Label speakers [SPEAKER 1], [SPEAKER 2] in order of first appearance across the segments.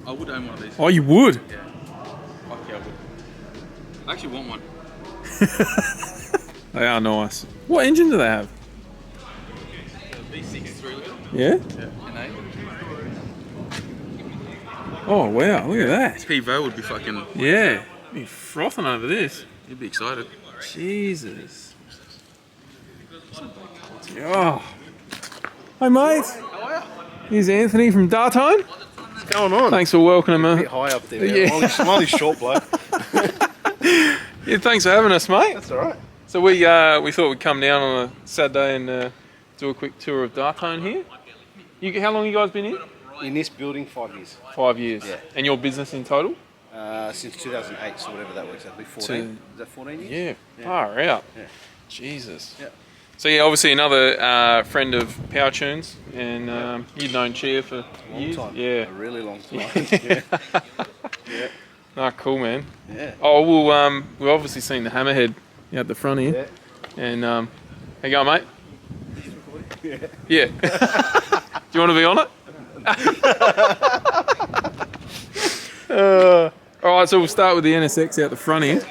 [SPEAKER 1] I would own one of these.
[SPEAKER 2] Oh, you would?
[SPEAKER 1] Yeah. Okay, I would. I actually want one.
[SPEAKER 2] They are nice. What engine do they have?
[SPEAKER 1] V6 3 litre.
[SPEAKER 2] Yeah?
[SPEAKER 1] Yeah. NA.
[SPEAKER 2] Oh, wow. Look at that.
[SPEAKER 1] Pivo would be fucking...
[SPEAKER 2] Yeah. Be frothing over this.
[SPEAKER 1] You'd be excited.
[SPEAKER 2] Jesus. Oh. Hi, mate.
[SPEAKER 3] How are you?
[SPEAKER 2] Here's Anthony from DAHTONE.
[SPEAKER 3] What's going on?
[SPEAKER 2] Thanks for welcoming
[SPEAKER 3] A
[SPEAKER 2] me.
[SPEAKER 3] bit high up there.
[SPEAKER 2] Yeah.
[SPEAKER 3] I'm only short bloke.
[SPEAKER 2] Yeah, thanks for having us, mate.
[SPEAKER 3] That's all right.
[SPEAKER 2] So we thought we'd come down on a Saturday and do a quick tour of DAHTONE here. How long you guys been in?
[SPEAKER 3] In this building, 5 years.
[SPEAKER 2] 5 years.
[SPEAKER 3] Yeah.
[SPEAKER 2] And your business in total?
[SPEAKER 3] Since 2008, so whatever that works out, be 14. Is that 14 years?
[SPEAKER 2] Yeah,
[SPEAKER 3] Yeah.
[SPEAKER 2] far out.
[SPEAKER 3] Yeah.
[SPEAKER 2] Jesus.
[SPEAKER 3] Yeah.
[SPEAKER 2] So yeah, obviously another friend of Power Tunes, and you've known Chia for
[SPEAKER 3] Long
[SPEAKER 2] years.
[SPEAKER 3] time.
[SPEAKER 2] Yeah.
[SPEAKER 3] A really long time. Yeah. Yeah.
[SPEAKER 2] Ah, cool, man.
[SPEAKER 3] Yeah.
[SPEAKER 2] Oh well, we've obviously seen the Hammerhead out the front here,
[SPEAKER 3] Yeah.
[SPEAKER 2] and how you going, mate?
[SPEAKER 3] Yeah.
[SPEAKER 2] Yeah. Do you want to be on it? All right, so we'll start with the NSX out the front here.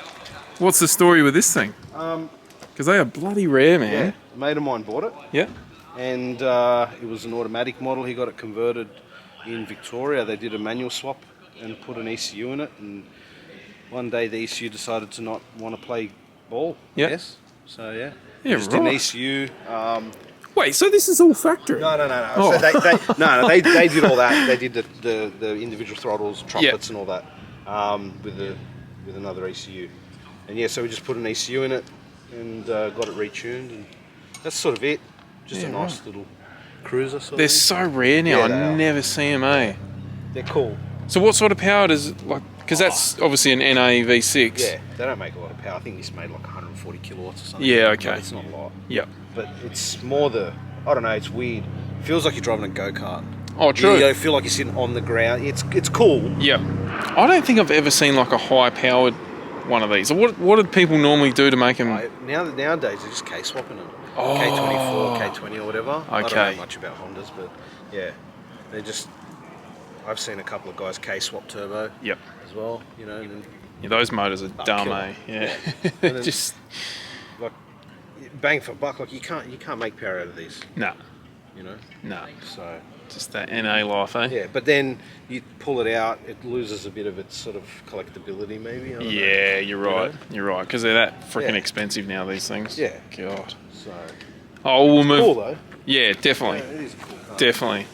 [SPEAKER 2] What's the story with this thing? Because they are bloody rare, man.
[SPEAKER 3] Yeah. A mate of mine bought it,
[SPEAKER 2] Yeah.
[SPEAKER 3] and it was an automatic model. He got it converted in Victoria. They did a manual swap and put an ECU in it, and one day the ECU decided to not want to play ball.
[SPEAKER 2] Yeah.
[SPEAKER 3] Yes. So yeah.
[SPEAKER 2] Yeah,
[SPEAKER 3] Just did an
[SPEAKER 2] right.
[SPEAKER 3] ECU.
[SPEAKER 2] Wait, so this is all factory?
[SPEAKER 3] No.
[SPEAKER 2] Oh.
[SPEAKER 3] So they did all that. They did the individual throttles, trumpets, and all that with another ECU. And yeah, so we just put an ECU in it and got it retuned, and that's sort of it. Just
[SPEAKER 2] Yeah,
[SPEAKER 3] a nice
[SPEAKER 2] right.
[SPEAKER 3] little cruiser. Sort
[SPEAKER 2] They're
[SPEAKER 3] of thing.
[SPEAKER 2] so rare now.
[SPEAKER 3] Yeah, they
[SPEAKER 2] I
[SPEAKER 3] are.
[SPEAKER 2] never see them, eh?
[SPEAKER 3] They're cool.
[SPEAKER 2] So what sort of power does like? Because that's obviously an NA V6.
[SPEAKER 3] Yeah, they don't make a lot of power. I think this made like 140 kilowatts or something.
[SPEAKER 2] Yeah, okay.
[SPEAKER 3] But it's not a lot.
[SPEAKER 2] Yep.
[SPEAKER 3] But it's more I don't know. It's weird. It feels like you're driving a go kart.
[SPEAKER 2] Oh, true.
[SPEAKER 3] You don't feel like you're sitting on the ground. It's cool.
[SPEAKER 2] Yep. I don't think I've ever seen like a high-powered one of these. What do people normally do to make them?
[SPEAKER 3] Nowadays they're just K swapping them.
[SPEAKER 2] Oh.
[SPEAKER 3] K24, K20 or whatever. I don't
[SPEAKER 2] Okay.
[SPEAKER 3] know much about Hondas, but yeah, they're just. I've seen a couple of guys K swap turbo.
[SPEAKER 2] Yep.
[SPEAKER 3] As well, you know, and then,
[SPEAKER 2] Yeah, those motors are dumb,
[SPEAKER 3] killer.
[SPEAKER 2] eh? Yeah.
[SPEAKER 3] And then-
[SPEAKER 2] Just
[SPEAKER 3] like bang for buck. Like you can't make power out of these.
[SPEAKER 2] nah.
[SPEAKER 3] You know.
[SPEAKER 2] Nah.
[SPEAKER 3] So
[SPEAKER 2] Just that NA life, eh?
[SPEAKER 3] yeah, but then you pull it out, it loses a bit of its sort of collectability, maybe. I don't know.
[SPEAKER 2] Yeah, you're right. You're right. Because they're that freaking
[SPEAKER 3] Yeah.
[SPEAKER 2] expensive now. These things.
[SPEAKER 3] Yeah.
[SPEAKER 2] God.
[SPEAKER 3] So
[SPEAKER 2] Oh, we'll move.
[SPEAKER 3] cool though.
[SPEAKER 2] Yeah, definitely.
[SPEAKER 3] Yeah, it is a cool car.
[SPEAKER 2] Definitely.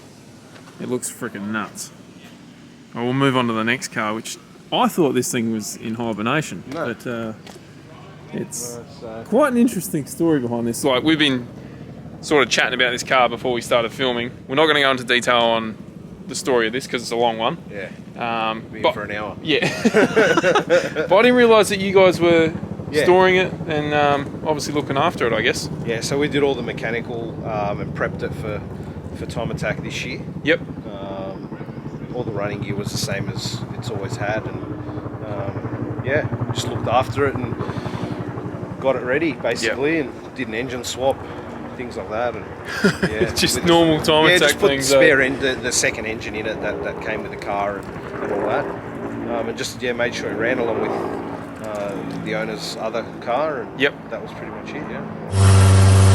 [SPEAKER 2] It looks freaking nuts. Well, we'll move on to the next car, which I thought this thing was in hibernation,
[SPEAKER 3] No.
[SPEAKER 2] but it's
[SPEAKER 3] So,
[SPEAKER 2] quite an interesting story behind this. Like, we've been sort of chatting about this car before we started filming. We're not going to go into detail on the story of this because it's a long one.
[SPEAKER 3] yeah, be
[SPEAKER 2] But
[SPEAKER 3] for an hour.
[SPEAKER 2] yeah, but I didn't realise that you guys were
[SPEAKER 3] Yeah.
[SPEAKER 2] storing it and obviously looking after it, I guess.
[SPEAKER 3] Yeah, so we did all the mechanical and prepped it for Time Attack this year.
[SPEAKER 2] Yep.
[SPEAKER 3] All the running gear was the same as it's always had, and yeah, just looked after it and got it ready basically, and did an engine swap, things like that, and yeah,
[SPEAKER 2] Just normal Time Attack
[SPEAKER 3] just put
[SPEAKER 2] things.
[SPEAKER 3] the spare the second engine in it that came with the car and all that, and just made sure it ran along with the owner's other car, and
[SPEAKER 2] Yep.
[SPEAKER 3] that was pretty much it. Yeah.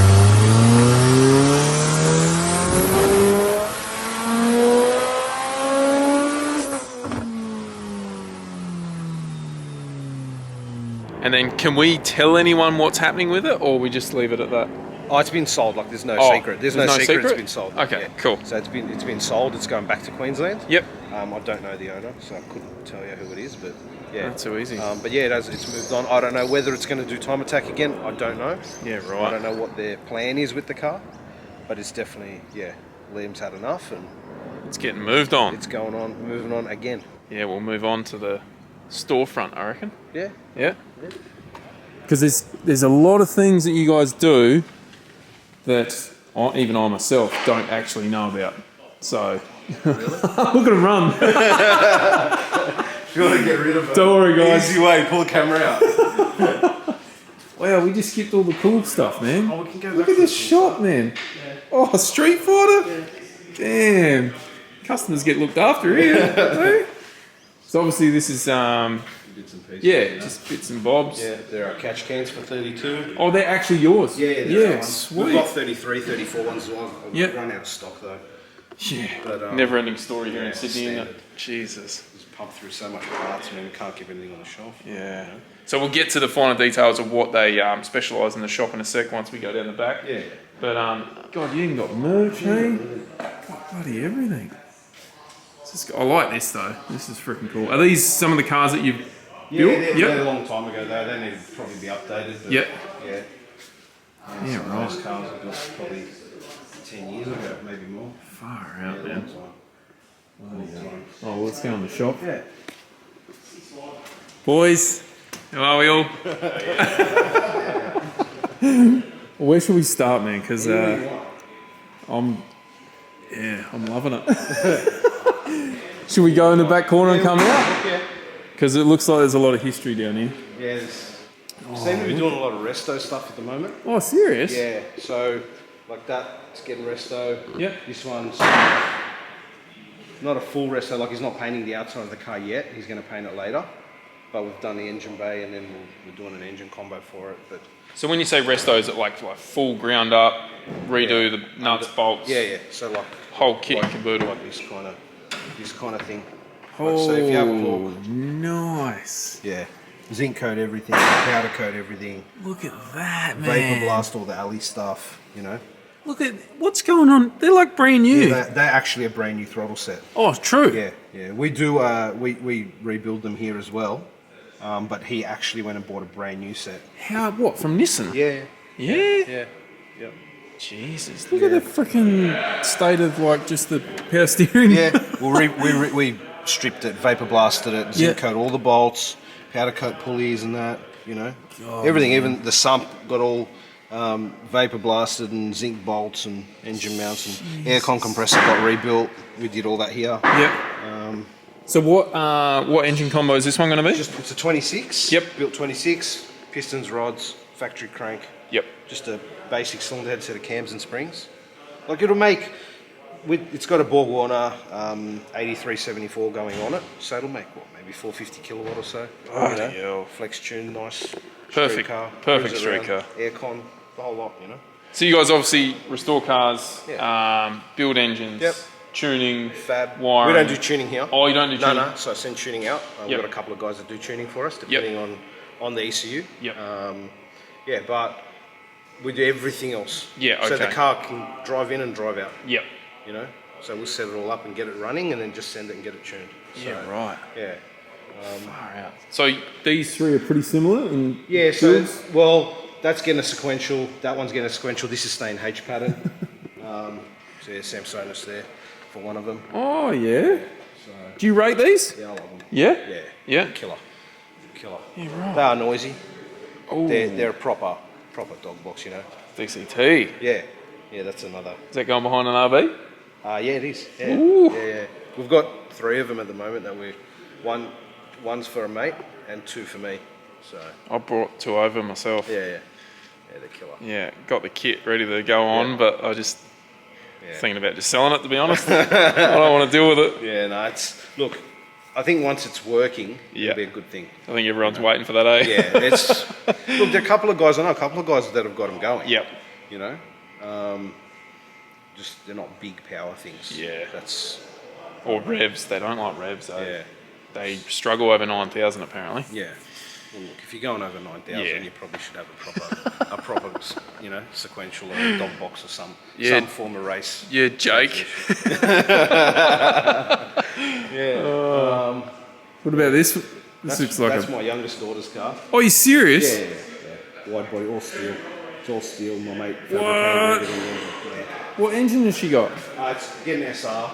[SPEAKER 2] And then can we tell anyone what's happening with it, or we just leave it at that?
[SPEAKER 3] Oh, it's been sold. Like there's no
[SPEAKER 2] Oh,
[SPEAKER 3] secret. There's no secret. It's been sold.
[SPEAKER 2] Okay,
[SPEAKER 3] Yeah.
[SPEAKER 2] cool.
[SPEAKER 3] So it's been sold. It's going back to Queensland.
[SPEAKER 2] Yep.
[SPEAKER 3] I don't know the owner, so I couldn't tell you who it is. But yeah,
[SPEAKER 2] Not too easy.
[SPEAKER 3] But yeah, it's moved on. I don't know whether it's going to do Time Attack again. I don't know.
[SPEAKER 2] Yeah,
[SPEAKER 3] I
[SPEAKER 2] right.
[SPEAKER 3] don't know what their plan is with the car, but it's definitely Liam's had enough, and
[SPEAKER 2] It's getting moved on.
[SPEAKER 3] it's going on, moving on again.
[SPEAKER 2] Yeah, we'll move on to the storefront, I reckon.
[SPEAKER 3] Yeah.
[SPEAKER 2] Yeah. Because there's a lot of things that you guys do that even I myself don't actually know about. So look at him run.
[SPEAKER 3] You want to get rid of it?
[SPEAKER 2] Don't worry, guys.
[SPEAKER 3] Easy way. Pull the camera out.
[SPEAKER 2] Wow, we just skipped all the cool stuff, man.
[SPEAKER 3] Oh, we can go
[SPEAKER 2] Look
[SPEAKER 3] back
[SPEAKER 2] at
[SPEAKER 3] to
[SPEAKER 2] this
[SPEAKER 3] the
[SPEAKER 2] shot, man. Oh, Street Fighter? Damn. Customers get looked after here. eh? So obviously this is
[SPEAKER 3] Bits and pieces.
[SPEAKER 2] yeah,
[SPEAKER 3] you know?
[SPEAKER 2] just bits and bobs.
[SPEAKER 3] Yeah, there are catch cans for 32.
[SPEAKER 2] Oh, they're actually yours.
[SPEAKER 3] Yeah,
[SPEAKER 2] sweet.
[SPEAKER 3] We've got 33, 34 ones as well.
[SPEAKER 2] Yeah.
[SPEAKER 3] We've run out of stock though.
[SPEAKER 2] Yeah,
[SPEAKER 3] But,
[SPEAKER 2] never-ending story here in
[SPEAKER 3] yeah,
[SPEAKER 2] Sydney. Isn't it?
[SPEAKER 3] standard.
[SPEAKER 2] Jesus.
[SPEAKER 3] Just pump through so much parts, man. We can't keep everything on the shelf.
[SPEAKER 2] Yeah. So we'll get to the finer details of what they specialise in the shop in a sec once we go down the back.
[SPEAKER 3] Yeah.
[SPEAKER 2] But God, you even got merch, hey? Got bloody everything. I like this though. This is freaking cool. Are these some of the cars that you've
[SPEAKER 3] Yeah,
[SPEAKER 2] built?
[SPEAKER 3] they're a long time ago though. They need to probably be updated. But
[SPEAKER 2] Yep.
[SPEAKER 3] Yeah.
[SPEAKER 2] Yeah,
[SPEAKER 3] Some
[SPEAKER 2] right.
[SPEAKER 3] of those cars were built probably 10 years ago, maybe more.
[SPEAKER 2] Far
[SPEAKER 3] Yeah,
[SPEAKER 2] out,
[SPEAKER 3] long
[SPEAKER 2] man.
[SPEAKER 3] time. Long time.
[SPEAKER 2] Oh, well, let's go in the shop.
[SPEAKER 3] Yeah.
[SPEAKER 2] Boys, how are we all? Where should we start, man? Because I'm loving it. Should we go in the back corner and come out?
[SPEAKER 3] Yeah.
[SPEAKER 2] Because it looks like there's a lot of history down here.
[SPEAKER 3] Yeah. Seem to be doing a lot of resto stuff at the moment.
[SPEAKER 2] Oh, serious?
[SPEAKER 3] Yeah. So like that, it's getting resto.
[SPEAKER 2] Yep.
[SPEAKER 3] This one's not a full resto. Like he's not painting the outside of the car yet. He's going to paint it later. But we've done the engine bay and then we're doing an engine combo for it. But
[SPEAKER 2] So when you say resto, is it like full ground up, redo the nuts, bolts,
[SPEAKER 3] yeah. So like
[SPEAKER 2] whole kit and caboodle?
[SPEAKER 3] like this kind of thing. Like, so if you have a look,
[SPEAKER 2] nice.
[SPEAKER 3] yeah, zinc coat everything, powder coat everything,
[SPEAKER 2] Look at that,
[SPEAKER 3] vapor blast all the alley stuff. You know,
[SPEAKER 2] Look at what's going on. They're like brand new.
[SPEAKER 3] they're actually a brand new throttle set.
[SPEAKER 2] Oh, true.
[SPEAKER 3] Yeah. We do. We rebuild them here as well. But he actually went and bought a brand new set.
[SPEAKER 2] How? What, from Nissan?
[SPEAKER 3] Yeah.
[SPEAKER 2] Yeah?
[SPEAKER 3] Yeah.
[SPEAKER 2] Jesus. Look at the freaking state of like just the power steering.
[SPEAKER 3] Yeah. Well, we stripped it, vapor blasted it, zinc coat all the bolts, powder coat pulleys and that. You know, everything. Man. Even the sump got all vapor blasted and zinc bolts and engine mounts and aircon compressor got rebuilt. We did all that here.
[SPEAKER 2] Yep. So what engine combo is this one going to be?
[SPEAKER 3] It's a 26.
[SPEAKER 2] Yep.
[SPEAKER 3] Built 26. Pistons, rods, factory crank.
[SPEAKER 2] Yep.
[SPEAKER 3] Just a basic cylinder head set of cams and springs. Like it'll make, it's got a Borg Warner 8374 going on it, so it'll make what, maybe 450 kilowatt or so.
[SPEAKER 2] Bloody hell.
[SPEAKER 3] Flex tune, nice.
[SPEAKER 2] Perfect.
[SPEAKER 3] Street car.
[SPEAKER 2] Perfect
[SPEAKER 3] cruise
[SPEAKER 2] street
[SPEAKER 3] around,
[SPEAKER 2] car.
[SPEAKER 3] Aircon, the whole lot, you know.
[SPEAKER 2] So you guys obviously restore cars,
[SPEAKER 3] Yeah.
[SPEAKER 2] build engines,
[SPEAKER 3] Yep.
[SPEAKER 2] tuning,
[SPEAKER 3] Fab.
[SPEAKER 2] wiring.
[SPEAKER 3] We don't do tuning here.
[SPEAKER 2] Oh, you don't do tuning?
[SPEAKER 3] No. So I send tuning out. We've
[SPEAKER 2] Yep.
[SPEAKER 3] got a couple of guys that do tuning for us, depending on the ECU.
[SPEAKER 2] Yep.
[SPEAKER 3] Yeah, but we do everything else.
[SPEAKER 2] Yeah,
[SPEAKER 3] So the
[SPEAKER 2] okay.
[SPEAKER 3] car can drive in and drive out.
[SPEAKER 2] Yep.
[SPEAKER 3] You know, so we'll set it all up and get it running, and then just send it and get it tuned. So,
[SPEAKER 2] Yeah, right.
[SPEAKER 3] Yeah.
[SPEAKER 2] Far out. So these three are pretty similar in
[SPEAKER 3] Yeah. So
[SPEAKER 2] builds?
[SPEAKER 3] well, that's getting a sequential. That one's getting a sequential. This is staying H pattern. So yeah, Sam Sonus there for one of them.
[SPEAKER 2] Oh yeah.
[SPEAKER 3] So
[SPEAKER 2] Do you rate these?
[SPEAKER 3] yeah, I love them.
[SPEAKER 2] Yeah.
[SPEAKER 3] Yeah.
[SPEAKER 2] Yeah.
[SPEAKER 3] Killer.
[SPEAKER 2] Yeah, right.
[SPEAKER 3] They are noisy.
[SPEAKER 2] Oh.
[SPEAKER 3] They're a proper dog box, you know.
[SPEAKER 2] DCT.
[SPEAKER 3] Yeah. Yeah, that's another.
[SPEAKER 2] Is that going behind an RV?
[SPEAKER 3] Yeah, it is. Yeah.
[SPEAKER 2] Ooh.
[SPEAKER 3] Yeah. We've got 3 of them at the moment that one's for a mate and 2 for me. So
[SPEAKER 2] I brought 2 over myself.
[SPEAKER 3] yeah, they're killer.
[SPEAKER 2] Yeah, got the kit ready to go on,
[SPEAKER 3] Yeah.
[SPEAKER 2] but I just
[SPEAKER 3] Yeah.
[SPEAKER 2] thinking about just selling it, to be honest. I don't want to deal with it.
[SPEAKER 3] Yeah, no, look, I think once it's working,
[SPEAKER 2] Yeah.
[SPEAKER 3] it'll be a good thing.
[SPEAKER 2] I think everyone's waiting for that, eh?
[SPEAKER 3] Yeah, look, there are a couple of guys, I know a couple of guys that have got them going.
[SPEAKER 2] Yep.
[SPEAKER 3] You know, just they're not big power things.
[SPEAKER 2] Yeah.
[SPEAKER 3] That's,
[SPEAKER 2] Or revs. They don't like revs, though.
[SPEAKER 3] yeah.
[SPEAKER 2] They struggle over 9,000, apparently.
[SPEAKER 3] Yeah. Well, look, if you're going over 9,000,
[SPEAKER 2] Yeah.
[SPEAKER 3] you probably should have a proper, you know, sequential or a dog box or some form of race.
[SPEAKER 2] Yeah, Jake.
[SPEAKER 3] Yeah.
[SPEAKER 2] What about this? This looks like
[SPEAKER 3] that's my youngest daughter's car.
[SPEAKER 2] Oh, you serious?
[SPEAKER 3] Yeah. Wide body, all steel. It's all steel. My mate
[SPEAKER 2] What?
[SPEAKER 3] fabricated everything. Yeah.
[SPEAKER 2] What engine has she got?
[SPEAKER 3] It's getting SR.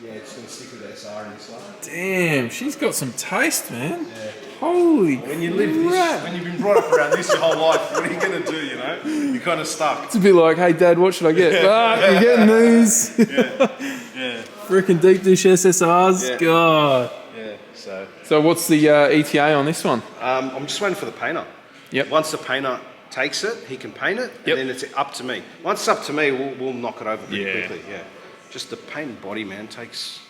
[SPEAKER 3] Yeah, it's going to stick with SR in this one.
[SPEAKER 2] Damn, she's got some taste, man. Yeah. Holy
[SPEAKER 3] When you live this,
[SPEAKER 2] crap.
[SPEAKER 3] when you've been brought up around this your whole life, what are you going to do, you know? You're kind of stuck.
[SPEAKER 2] It's a bit like, hey, Dad, what should I get? You're getting these.
[SPEAKER 3] Yeah.
[SPEAKER 2] Freaking deep dish SSRs.
[SPEAKER 3] Yeah.
[SPEAKER 2] God.
[SPEAKER 3] Yeah,
[SPEAKER 2] So what's the ETA on this one?
[SPEAKER 3] I'm just waiting for the painter.
[SPEAKER 2] Yep.
[SPEAKER 3] Once the painter takes it, he can paint it,
[SPEAKER 2] Yep.
[SPEAKER 3] and then it's up to me. Once it's up to me, we'll knock it over pretty
[SPEAKER 2] Yeah.
[SPEAKER 3] quickly. Yeah. Just the paint and body, man, takes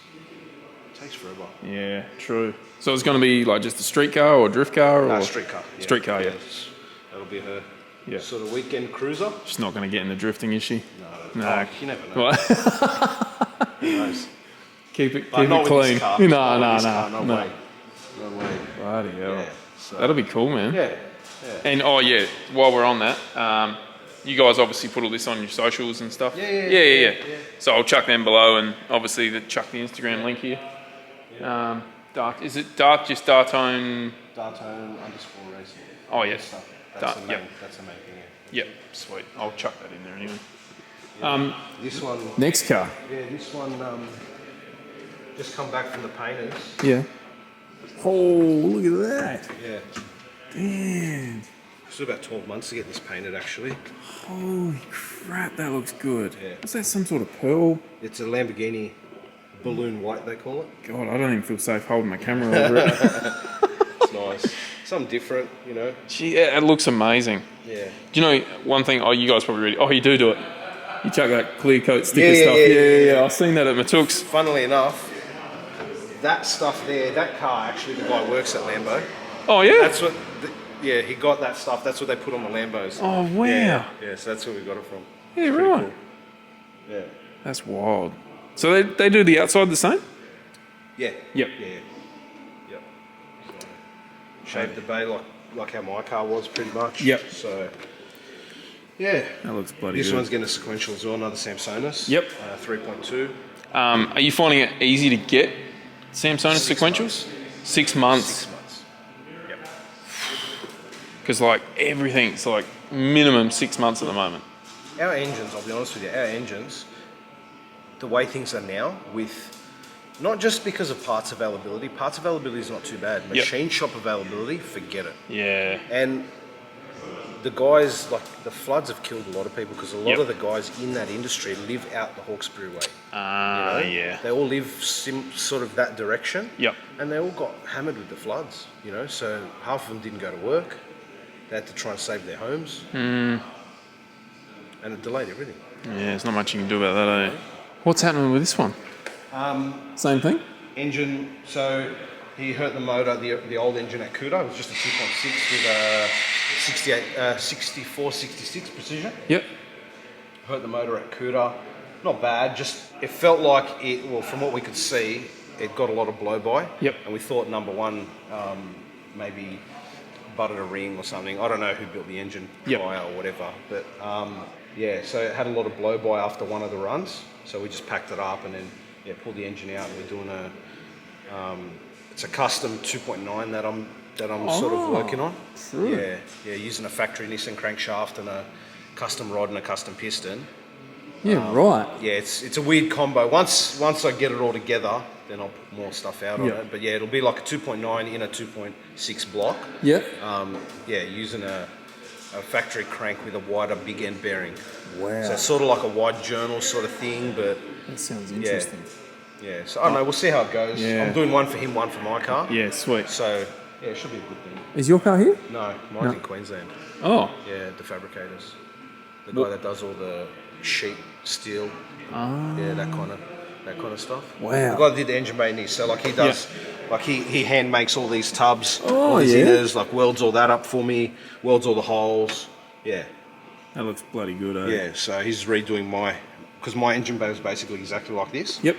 [SPEAKER 3] takes forever.
[SPEAKER 2] Yeah, true. So it's going to be like just a street car or a drift car? Or?
[SPEAKER 3] No, street car. Yeah.
[SPEAKER 2] Street car, yeah.
[SPEAKER 3] That'll be her
[SPEAKER 2] Yeah.
[SPEAKER 3] sort of weekend cruiser.
[SPEAKER 2] She's not going to get in the drifting, is she?
[SPEAKER 3] No.
[SPEAKER 2] No.
[SPEAKER 3] Oh, you never know.
[SPEAKER 2] What?
[SPEAKER 3] Who knows?
[SPEAKER 2] Keep it
[SPEAKER 3] Not with
[SPEAKER 2] clean.
[SPEAKER 3] this car.
[SPEAKER 2] No,
[SPEAKER 3] Not
[SPEAKER 2] no,
[SPEAKER 3] with this
[SPEAKER 2] no.
[SPEAKER 3] car. No way. No way.
[SPEAKER 2] Bloody hell.
[SPEAKER 3] Yeah. So,
[SPEAKER 2] That'll be cool, man.
[SPEAKER 3] yeah.
[SPEAKER 2] And oh yeah, while we're on that, you guys obviously put all this on your socials and stuff. Yeah. So I'll chuck them below, and obviously chuck the Instagram link here.
[SPEAKER 3] Yeah.
[SPEAKER 2] Is it just DAHTONE?
[SPEAKER 3] DAHTONE _ Racing.
[SPEAKER 2] Oh yes.
[SPEAKER 3] That's the main thing.
[SPEAKER 2] Yep. Sweet. I'll chuck that in there anyway.
[SPEAKER 3] Yeah. This one.
[SPEAKER 2] Next car.
[SPEAKER 3] Yeah, this one. Just come back from the painters.
[SPEAKER 2] Yeah. Oh, look at that.
[SPEAKER 3] Yeah.
[SPEAKER 2] Damn.
[SPEAKER 3] It's about 12 months to get this painted, actually.
[SPEAKER 2] Holy crap, that looks good.
[SPEAKER 3] Yeah.
[SPEAKER 2] What's that, some sort of pearl?
[SPEAKER 3] It's a Lamborghini balloon white, they call it.
[SPEAKER 2] God, I don't even feel safe holding my camera over it.
[SPEAKER 3] It's nice. Something different, you know.
[SPEAKER 2] Gee, it looks amazing.
[SPEAKER 3] Yeah.
[SPEAKER 2] Do you know one thing? Oh, you guys probably already. Oh, you do it. You chuck that clear coat sticker stuff. Yeah. I've seen that at Matooks.
[SPEAKER 3] Funnily enough, that stuff there, that car, actually, the guy works at Lambo.
[SPEAKER 2] Oh, yeah?
[SPEAKER 3] That's what, he got that stuff. That's what they put on the Lambos.
[SPEAKER 2] Oh, wow.
[SPEAKER 3] Yeah, so that's where we got it from.
[SPEAKER 2] Yeah,
[SPEAKER 3] Pretty
[SPEAKER 2] right.
[SPEAKER 3] cool. Yeah.
[SPEAKER 2] That's wild. So they do the outside the same?
[SPEAKER 3] Yeah.
[SPEAKER 2] Yep.
[SPEAKER 3] Yeah. Yep. So, shaped the bay like how my car was, pretty much.
[SPEAKER 2] Yep.
[SPEAKER 3] So, yeah.
[SPEAKER 2] That looks bloody
[SPEAKER 3] This
[SPEAKER 2] good.
[SPEAKER 3] one's getting a sequential as well, another Samsonus.
[SPEAKER 2] Yep.
[SPEAKER 3] 3.2.
[SPEAKER 2] Are you finding it easy to get Samsonus
[SPEAKER 3] 6
[SPEAKER 2] sequentials?
[SPEAKER 3] months.
[SPEAKER 2] 6 months.
[SPEAKER 3] 6 months. Yep.
[SPEAKER 2] Because like everything's like minimum 6 months at the moment.
[SPEAKER 3] Our engines, I'll be honest with you, our engines, the way things are now, with not just because of parts availability is not too bad. Machine shop availability, forget it.
[SPEAKER 2] Yeah.
[SPEAKER 3] And the guys, like the floods have killed a lot of people because a lot of the guys in that industry live out the Hawkesbury way.
[SPEAKER 2] Yeah.
[SPEAKER 3] They all live sort of that direction.
[SPEAKER 2] Yep.
[SPEAKER 3] And they all got hammered with the floods, you know, so half of them didn't go to work. They had to try and save their homes. And it delayed everything.
[SPEAKER 2] Yeah, there's not much you can do about that, eh? What's happening with this one? Same thing?
[SPEAKER 3] Engine, so he hurt the motor, the old engine at Cuda. It was just a 2.6 with a 64, 66 precision.
[SPEAKER 2] Yep.
[SPEAKER 3] Hurt the motor at Cuda. Not bad, just it felt like it, well, from what we could see, it got a lot of blow by.
[SPEAKER 2] Yep.
[SPEAKER 3] And we thought number one maybe butted a ring or something. I don't know who built the engine prior or whatever, but yeah, so it had a lot of blow by after one of the runs. So we just packed it up and then pulled the engine out, and we're doing it's a custom 2.9 that I'm sort of working on.
[SPEAKER 2] True.
[SPEAKER 3] Yeah, using a factory Nissan crankshaft and a custom rod and a custom piston.
[SPEAKER 2] Yeah, right.
[SPEAKER 3] Yeah, it's a weird combo. Once I get it all together, then I'll put more stuff out on it. But yeah, it'll be like a 2.9 in a 2.6 block.
[SPEAKER 2] Yep.
[SPEAKER 3] Yeah, using a factory crank with a wider big end bearing.
[SPEAKER 2] Wow.
[SPEAKER 3] So it's sort of like a wide journal sort of thing, but
[SPEAKER 2] That sounds interesting.
[SPEAKER 3] yeah. So I don't know. We'll see how it goes.
[SPEAKER 2] Yeah.
[SPEAKER 3] I'm doing one for him, one for my car.
[SPEAKER 2] Yeah, sweet.
[SPEAKER 3] So yeah, it should be a good thing.
[SPEAKER 2] Is your car here?
[SPEAKER 3] No, mine's in Queensland.
[SPEAKER 2] Oh.
[SPEAKER 3] Yeah, the Fabricators. The guy that does all the sheet, steel, yeah, that kind of stuff.
[SPEAKER 2] Wow.
[SPEAKER 3] The guy that did the engine bay knee, so like he does, like he hand makes all these tubs, all
[SPEAKER 2] Oh,
[SPEAKER 3] these
[SPEAKER 2] yeah.
[SPEAKER 3] inners, like welds all that up for me, welds all the holes. Yeah,
[SPEAKER 2] That looks bloody good, eh?
[SPEAKER 3] yeah. So he's redoing because my engine bay was basically exactly like this.
[SPEAKER 2] Yep.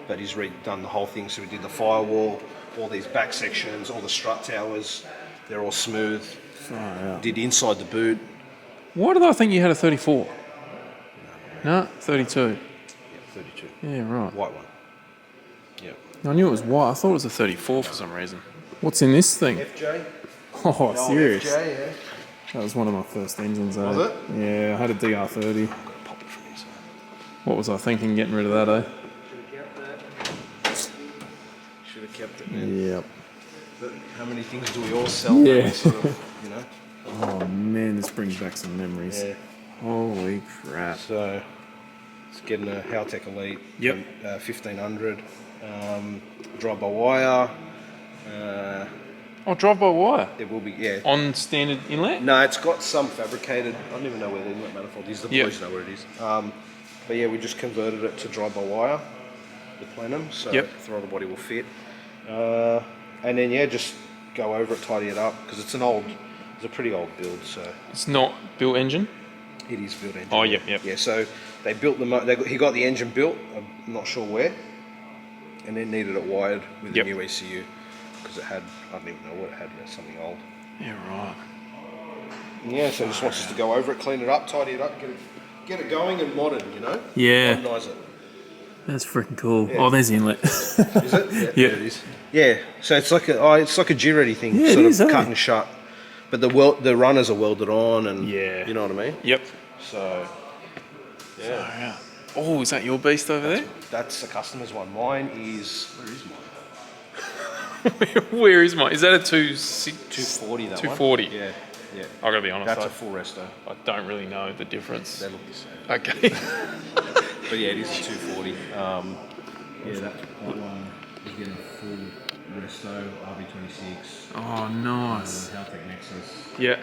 [SPEAKER 3] But he's redone the whole thing. So we did the firewall, all these back sections, all the strut towers. They're all smooth.
[SPEAKER 2] Far out.
[SPEAKER 3] Did inside the boot.
[SPEAKER 2] Why did I think you had a 34? No, 32.
[SPEAKER 3] Yeah, 32.
[SPEAKER 2] Yeah, right.
[SPEAKER 3] White one. Yeah.
[SPEAKER 2] I knew it was white. I thought it was a 34 for some reason. What's in this thing?
[SPEAKER 3] FJ.
[SPEAKER 2] Oh, serious?
[SPEAKER 3] FJ, yeah.
[SPEAKER 2] That was one of my first engines, eh?
[SPEAKER 3] Was it?
[SPEAKER 2] Yeah, I had a DR30.
[SPEAKER 3] Pop it from inside.
[SPEAKER 2] What was I thinking getting rid of that, eh?
[SPEAKER 3] Should have kept it, man.
[SPEAKER 2] Yep.
[SPEAKER 3] But how many things do we all sell?
[SPEAKER 2] Yeah.
[SPEAKER 3] That sort of, you know.
[SPEAKER 2] Oh, man, this brings back some memories.
[SPEAKER 3] Yeah.
[SPEAKER 2] Holy crap.
[SPEAKER 3] So it's getting a Haltech Elite.
[SPEAKER 2] Yep.
[SPEAKER 3] 1500. Drive by wire.
[SPEAKER 2] Oh, drive-by-wire?
[SPEAKER 3] It will be, yeah.
[SPEAKER 2] On standard inlet?
[SPEAKER 3] No, it's got some fabricated. I don't even know where the inlet manifold is. The boys know where it is. But yeah, we just converted it to drive by wire. the plenum, so
[SPEAKER 2] Yep.
[SPEAKER 3] throttle body will fit. And then yeah, just go over it, tidy it up, because it's a pretty old build, so
[SPEAKER 2] It's not built engine?
[SPEAKER 3] it is built engine.
[SPEAKER 2] Oh, yep.
[SPEAKER 3] Yeah, so they built he got the engine built, I'm not sure where, and then needed it wired with
[SPEAKER 2] Yep.
[SPEAKER 3] a new ECU, because it had, I don't even know what it had, something old.
[SPEAKER 2] Yeah, right.
[SPEAKER 3] And yeah, so he just wants us to go over it, clean it up, tidy it up, get it going and modern, you know?
[SPEAKER 2] Yeah.
[SPEAKER 3] Modernise it.
[SPEAKER 2] That's freaking cool.
[SPEAKER 3] Yeah.
[SPEAKER 2] Oh, there's the inlet.
[SPEAKER 3] Is it?
[SPEAKER 2] Yeah.
[SPEAKER 3] It is. Yeah, so it's like a G-ready thing,
[SPEAKER 2] Yeah, it
[SPEAKER 3] sort
[SPEAKER 2] is,
[SPEAKER 3] of
[SPEAKER 2] eh?
[SPEAKER 3] cut and shut. But the runners are welded on, and
[SPEAKER 2] Yeah.
[SPEAKER 3] you know what I mean.
[SPEAKER 2] Yep.
[SPEAKER 3] So yeah,
[SPEAKER 2] Yeah. Oh, is that your beast over there?
[SPEAKER 3] that's the customer's one. Mine is
[SPEAKER 2] Where is mine? Is that a 240?
[SPEAKER 3] 240. That
[SPEAKER 2] 240.
[SPEAKER 3] one. Yeah, yeah.
[SPEAKER 2] I gotta be honest.
[SPEAKER 3] That's
[SPEAKER 2] I,
[SPEAKER 3] a full resto.
[SPEAKER 2] I don't really know the difference.
[SPEAKER 3] They look the same.
[SPEAKER 2] Okay.
[SPEAKER 3] But yeah, it is a 240. Yeah, that one is getting a full resto RB26.
[SPEAKER 2] Oh, nice.
[SPEAKER 3] Haltech Nexus.
[SPEAKER 2] Yeah.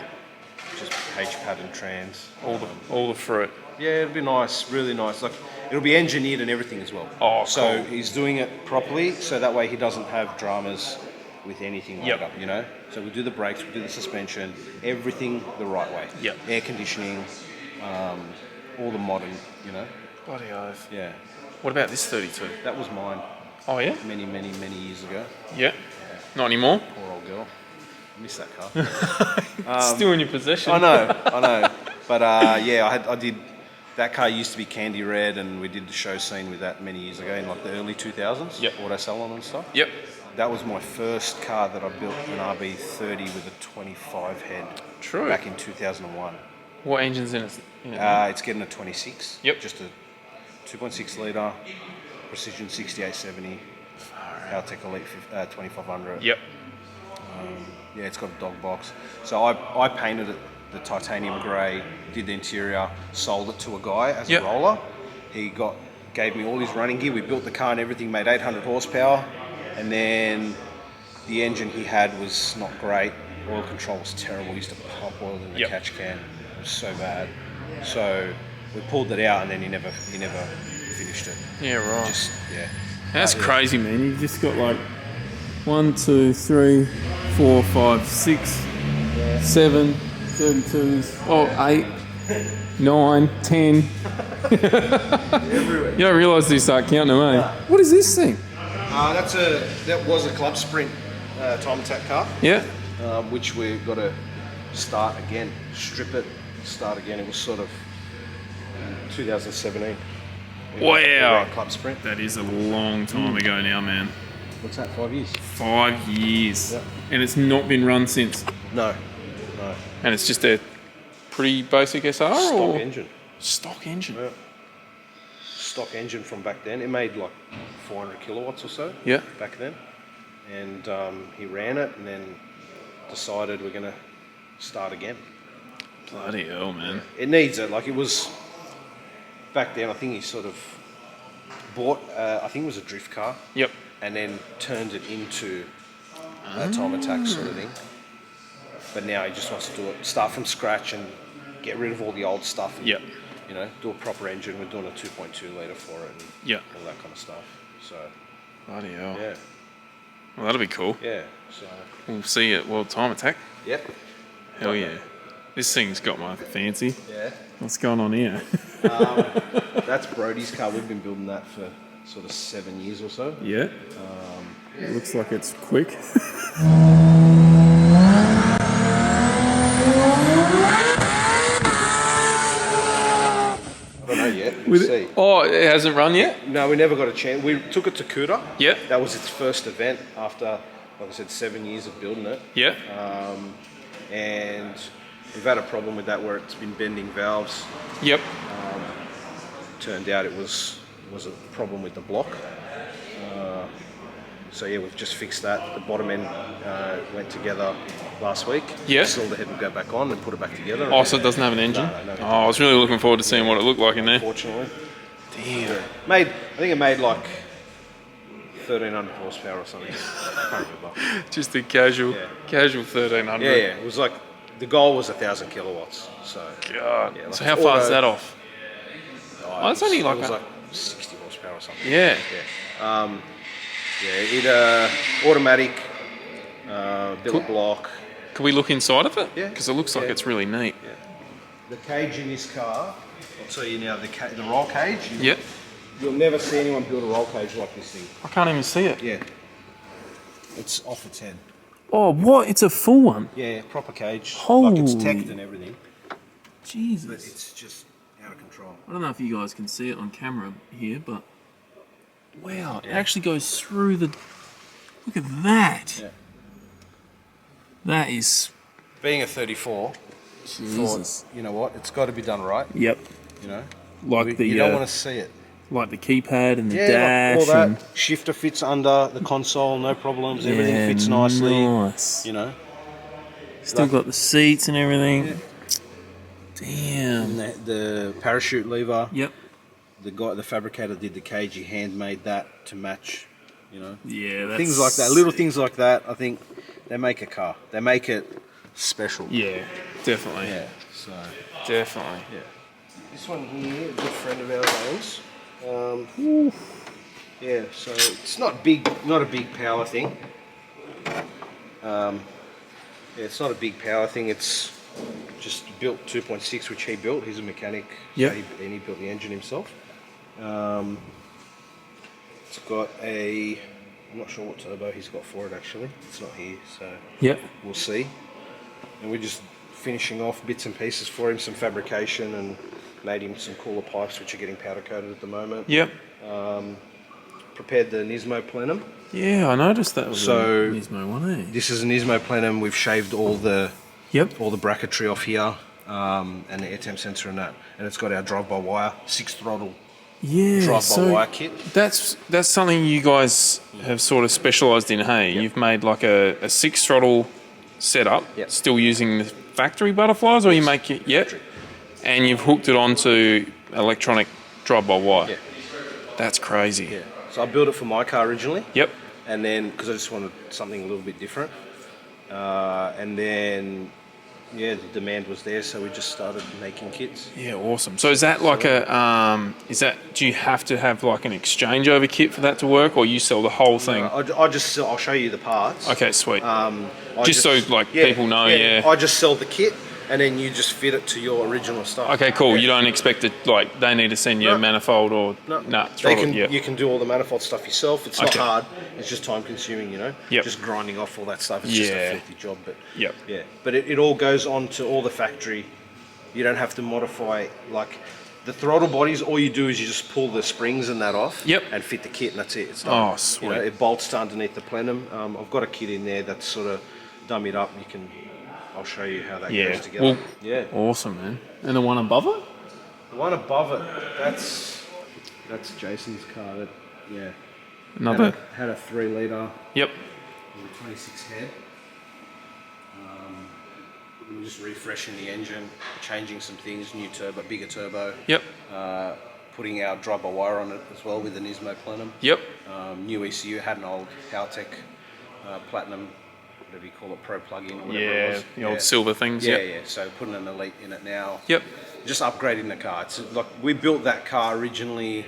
[SPEAKER 3] Just H pattern trans.
[SPEAKER 2] All the fruit.
[SPEAKER 3] Yeah, it'll be nice, really nice. Like it'll be engineered and everything as well.
[SPEAKER 2] Oh,
[SPEAKER 3] so
[SPEAKER 2] cool.
[SPEAKER 3] he's doing it properly, so that way he doesn't have dramas with anything like
[SPEAKER 2] Yep.
[SPEAKER 3] that, you know. So we do the brakes, we do the suspension, everything the right way.
[SPEAKER 2] Yep.
[SPEAKER 3] Air conditioning, all the modern, you know.
[SPEAKER 2] Bloody oath.
[SPEAKER 3] Yeah,
[SPEAKER 2] What about this 32?
[SPEAKER 3] that was mine
[SPEAKER 2] Oh, yeah?
[SPEAKER 3] many years ago.
[SPEAKER 2] Yeah. Not anymore?
[SPEAKER 3] Poor old girl. I miss that car.
[SPEAKER 2] Still in your possession.
[SPEAKER 3] I know. But yeah, I did. That car used to be candy red, and we did the show scene with that many years ago in like the early 2000s.
[SPEAKER 2] Yep.
[SPEAKER 3] Auto salon and stuff.
[SPEAKER 2] Yep.
[SPEAKER 3] That was my first car that I built, an RB30 with a 25 head.
[SPEAKER 2] True.
[SPEAKER 3] Back in 2001.
[SPEAKER 2] What engine's in it?
[SPEAKER 3] It's getting a 26.
[SPEAKER 2] Yep.
[SPEAKER 3] Just a 2.6 litre, Precision 6870, Haltech Elite 2500.
[SPEAKER 2] Yep.
[SPEAKER 3] Yeah, it's got a dog box. So I painted it the titanium grey, did the interior, sold it to a guy as
[SPEAKER 2] Yep.
[SPEAKER 3] a roller. He gave me all his running gear. We built the car and everything, made 800 horsepower. And then the engine he had was not great. Oil control was terrible. He used to pump oil in the
[SPEAKER 2] Yep.
[SPEAKER 3] catch can. It was so bad. So we pulled it out, and then he never finished it.
[SPEAKER 2] Yeah, right.
[SPEAKER 3] Just yeah.
[SPEAKER 2] That's crazy, man. You've just got like 1, 2, 3, 4, 5, 6, 7, 32s. Oh, 8, 9, 10. You don't realise till you start counting them, eh? What is this thing?
[SPEAKER 3] That was a Club Sprint time attack car,
[SPEAKER 2] Yeah.
[SPEAKER 3] which we've got to start again, strip it, start again. It was sort of 2017.
[SPEAKER 2] Wow.
[SPEAKER 3] Around Club Sprint.
[SPEAKER 2] That is a long time ago now, man.
[SPEAKER 3] What's that? 5 years?
[SPEAKER 2] 5 years.
[SPEAKER 3] Yep.
[SPEAKER 2] And it's not been run since.
[SPEAKER 3] No.
[SPEAKER 2] And it's just a pretty basic SR
[SPEAKER 3] Stock
[SPEAKER 2] or
[SPEAKER 3] engine.
[SPEAKER 2] stock engine.
[SPEAKER 3] Yeah. Stock engine from back then. It made like 400 kilowatts or so.
[SPEAKER 2] Yeah.
[SPEAKER 3] Back then, and he ran it, and then decided we're gonna start again.
[SPEAKER 2] Bloody hell, man.
[SPEAKER 3] It needs it. Like it was back then. I think he sort of bought. I think it was a drift car.
[SPEAKER 2] Yep.
[SPEAKER 3] And then turned it into a time attack sort of thing. But now he just wants to do it, start from scratch and get rid of all the old stuff. And,
[SPEAKER 2] Yep.
[SPEAKER 3] you know, do a proper engine. We're doing a 2.2 litre for it and
[SPEAKER 2] Yep.
[SPEAKER 3] all that kind of stuff. So,
[SPEAKER 2] Bloody hell.
[SPEAKER 3] yeah.
[SPEAKER 2] Well, that'll be cool.
[SPEAKER 3] Yeah. So,
[SPEAKER 2] We'll see you at World Time Attack.
[SPEAKER 3] yep.
[SPEAKER 2] Hell yeah. This thing's got my fancy.
[SPEAKER 3] Yeah.
[SPEAKER 2] What's going on here?
[SPEAKER 3] That's Brody's car. We've been building that for sort of 7 years or so.
[SPEAKER 2] Yeah. It looks like it's quick.
[SPEAKER 3] I don't know yet. We'll see.
[SPEAKER 2] Oh, it hasn't run yet?
[SPEAKER 3] No, we never got a chance. We took it to Cuda.
[SPEAKER 2] Yep.
[SPEAKER 3] That was its first event after, like I said, 7 years of building it.
[SPEAKER 2] Yeah.
[SPEAKER 3] And we've had a problem with that where it's been bending valves.
[SPEAKER 2] Yep.
[SPEAKER 3] Turned out it was a problem with the block. So yeah, we've just fixed that. The bottom end went together last week.
[SPEAKER 2] Yeah.
[SPEAKER 3] Still the head will go back on and put it back together.
[SPEAKER 2] Oh, so it doesn't have an engine?
[SPEAKER 3] No.
[SPEAKER 2] Oh, I was really looking forward to seeing what it looked like in there.
[SPEAKER 3] Unfortunately.
[SPEAKER 2] Damn.
[SPEAKER 3] I think it made like 1,300 horsepower or something. I can't remember.
[SPEAKER 2] Just a casual 1300.
[SPEAKER 3] Yeah. It was like, the goal was 1,000 kilowatts. So,
[SPEAKER 2] God.
[SPEAKER 3] Yeah, like
[SPEAKER 2] So how far is
[SPEAKER 3] auto-
[SPEAKER 2] that off?
[SPEAKER 3] Oh,
[SPEAKER 2] It's only like
[SPEAKER 3] it was
[SPEAKER 2] a-
[SPEAKER 3] like 60 horsepower or something.
[SPEAKER 2] Yeah.
[SPEAKER 3] Yeah. Automatic, billet block.
[SPEAKER 2] Can we look inside of it?
[SPEAKER 3] Yeah.
[SPEAKER 2] Because it looks like
[SPEAKER 3] Yeah.
[SPEAKER 2] it's really neat.
[SPEAKER 3] Yeah. The cage in this car, I'll tell you now, the roll cage.
[SPEAKER 2] Yep.
[SPEAKER 3] You'll never see anyone build a roll cage like this thing.
[SPEAKER 2] I can't even see it.
[SPEAKER 3] Yeah. It's off its head.
[SPEAKER 2] Oh, what? It's a full one.
[SPEAKER 3] Yeah, proper cage.
[SPEAKER 2] Holy.
[SPEAKER 3] Like it's teched and everything.
[SPEAKER 2] Jesus.
[SPEAKER 3] But it's just out of control.
[SPEAKER 2] I don't know if you guys can see it on camera here, but wow, it actually goes through the. Look at that.
[SPEAKER 3] Yeah.
[SPEAKER 2] That is.
[SPEAKER 3] Being a 34,
[SPEAKER 2] Jesus.
[SPEAKER 3] thought, you know what? It's got to be done right.
[SPEAKER 2] Yep.
[SPEAKER 3] You know,
[SPEAKER 2] Like
[SPEAKER 3] you don't want to see it.
[SPEAKER 2] like the keypad and the
[SPEAKER 3] Yeah,
[SPEAKER 2] dash.
[SPEAKER 3] like all that.
[SPEAKER 2] And,
[SPEAKER 3] Shifter fits under the console, no problems.
[SPEAKER 2] yeah,
[SPEAKER 3] Everything fits nicely.
[SPEAKER 2] Nice.
[SPEAKER 3] You know.
[SPEAKER 2] Still got the seats and everything.
[SPEAKER 3] Yeah.
[SPEAKER 2] Damn.
[SPEAKER 3] And the parachute lever.
[SPEAKER 2] Yep.
[SPEAKER 3] The fabricator did the cage. He handmade that to match. You know.
[SPEAKER 2] Yeah. That's
[SPEAKER 3] Things like that, little things like that. I think they make a car. They make it special.
[SPEAKER 2] Yeah. Definitely.
[SPEAKER 3] Yeah. So.
[SPEAKER 2] Definitely.
[SPEAKER 3] Yeah. This one here, a good friend of ours owns. Yeah, so it's not big, not a big power thing. Yeah, it's not a big power thing. It's just built 2.6, which he built. He's a mechanic.
[SPEAKER 2] Yep.
[SPEAKER 3] So he built the engine himself. It's got a, I'm not sure what turbo he's got for it actually. It's not here, so
[SPEAKER 2] Yep.
[SPEAKER 3] we'll see. And we're just finishing off bits and pieces for him, some fabrication, and made him some cooler pipes which are getting powder coated at the moment.
[SPEAKER 2] Yep.
[SPEAKER 3] Prepared the Nismo plenum.
[SPEAKER 2] Yeah, I noticed that was
[SPEAKER 3] So-
[SPEAKER 2] a Nismo one, eh?
[SPEAKER 3] This is a Nismo plenum. We've shaved all the
[SPEAKER 2] Yep.
[SPEAKER 3] bracketry off here, and the air temp sensor and that. And it's got our drive-by-wire 6-throttle
[SPEAKER 2] Yeah.
[SPEAKER 3] drive-by-wire kit.
[SPEAKER 2] That's something you guys have sort of specialised in, hey?
[SPEAKER 3] Yep.
[SPEAKER 2] You've made like a 6-throttle setup,
[SPEAKER 3] Yep.
[SPEAKER 2] still using the factory butterflies, or you make it, yep, and you've hooked it onto electronic drive-by-wire.
[SPEAKER 3] Yeah.
[SPEAKER 2] That's crazy.
[SPEAKER 3] Yeah. So I built it for my car originally.
[SPEAKER 2] Yep.
[SPEAKER 3] And then, because I just wanted something a little bit different. And then, yeah, the demand was there, so we just started making kits.
[SPEAKER 2] Yeah, awesome. So is that like do you have to have like an exchange over kit for that to work, or you sell the whole thing?
[SPEAKER 3] I'll show you the parts.
[SPEAKER 2] Okay, sweet.
[SPEAKER 3] I
[SPEAKER 2] so like people know, yeah.
[SPEAKER 3] I just sell the kit, and then you just fit it to your original stuff.
[SPEAKER 2] Okay, cool.
[SPEAKER 3] Yeah.
[SPEAKER 2] You don't expect it, like, they need to send you a manifold or...
[SPEAKER 3] No.
[SPEAKER 2] throttle,
[SPEAKER 3] You can do all the manifold stuff yourself. It's not
[SPEAKER 2] Okay.
[SPEAKER 3] hard. It's just time consuming, you know?
[SPEAKER 2] Yep.
[SPEAKER 3] Just grinding off all that stuff. It's just a
[SPEAKER 2] Yeah.
[SPEAKER 3] filthy job. But
[SPEAKER 2] Yep.
[SPEAKER 3] yeah. But it all goes on to all the factory. You don't have to modify, like, the throttle bodies. All you do is you just pull the springs and that off.
[SPEAKER 2] Yep.
[SPEAKER 3] And fit the kit, and that's it. It's done.
[SPEAKER 2] Oh, sweet.
[SPEAKER 3] You know, it bolts to underneath the plenum. I've got a kit in there that's sort of dummied up. I'll show you how that
[SPEAKER 2] Yeah.
[SPEAKER 3] goes together.
[SPEAKER 2] Well,
[SPEAKER 3] Yeah.
[SPEAKER 2] awesome, man. And the one above it?
[SPEAKER 3] The one above it, that's Jason's car. That, yeah.
[SPEAKER 2] Another...
[SPEAKER 3] Had a 3 litre
[SPEAKER 2] Yep.
[SPEAKER 3] with a 26 head. We're just refreshing the engine, changing some things, new turbo, bigger turbo.
[SPEAKER 2] Yep.
[SPEAKER 3] Putting our drive-by-wire on it as well with the Nismo plenum.
[SPEAKER 2] Yep.
[SPEAKER 3] New ECU, had an old Haltech Platinum, whatever you call it, Pro plug-in or whatever it
[SPEAKER 2] Yeah,
[SPEAKER 3] was.
[SPEAKER 2] the old silver things,
[SPEAKER 3] Yeah,
[SPEAKER 2] yep.
[SPEAKER 3] yeah. So putting an Elite in it now.
[SPEAKER 2] Yep.
[SPEAKER 3] Just upgrading the car. It's like we built that car originally.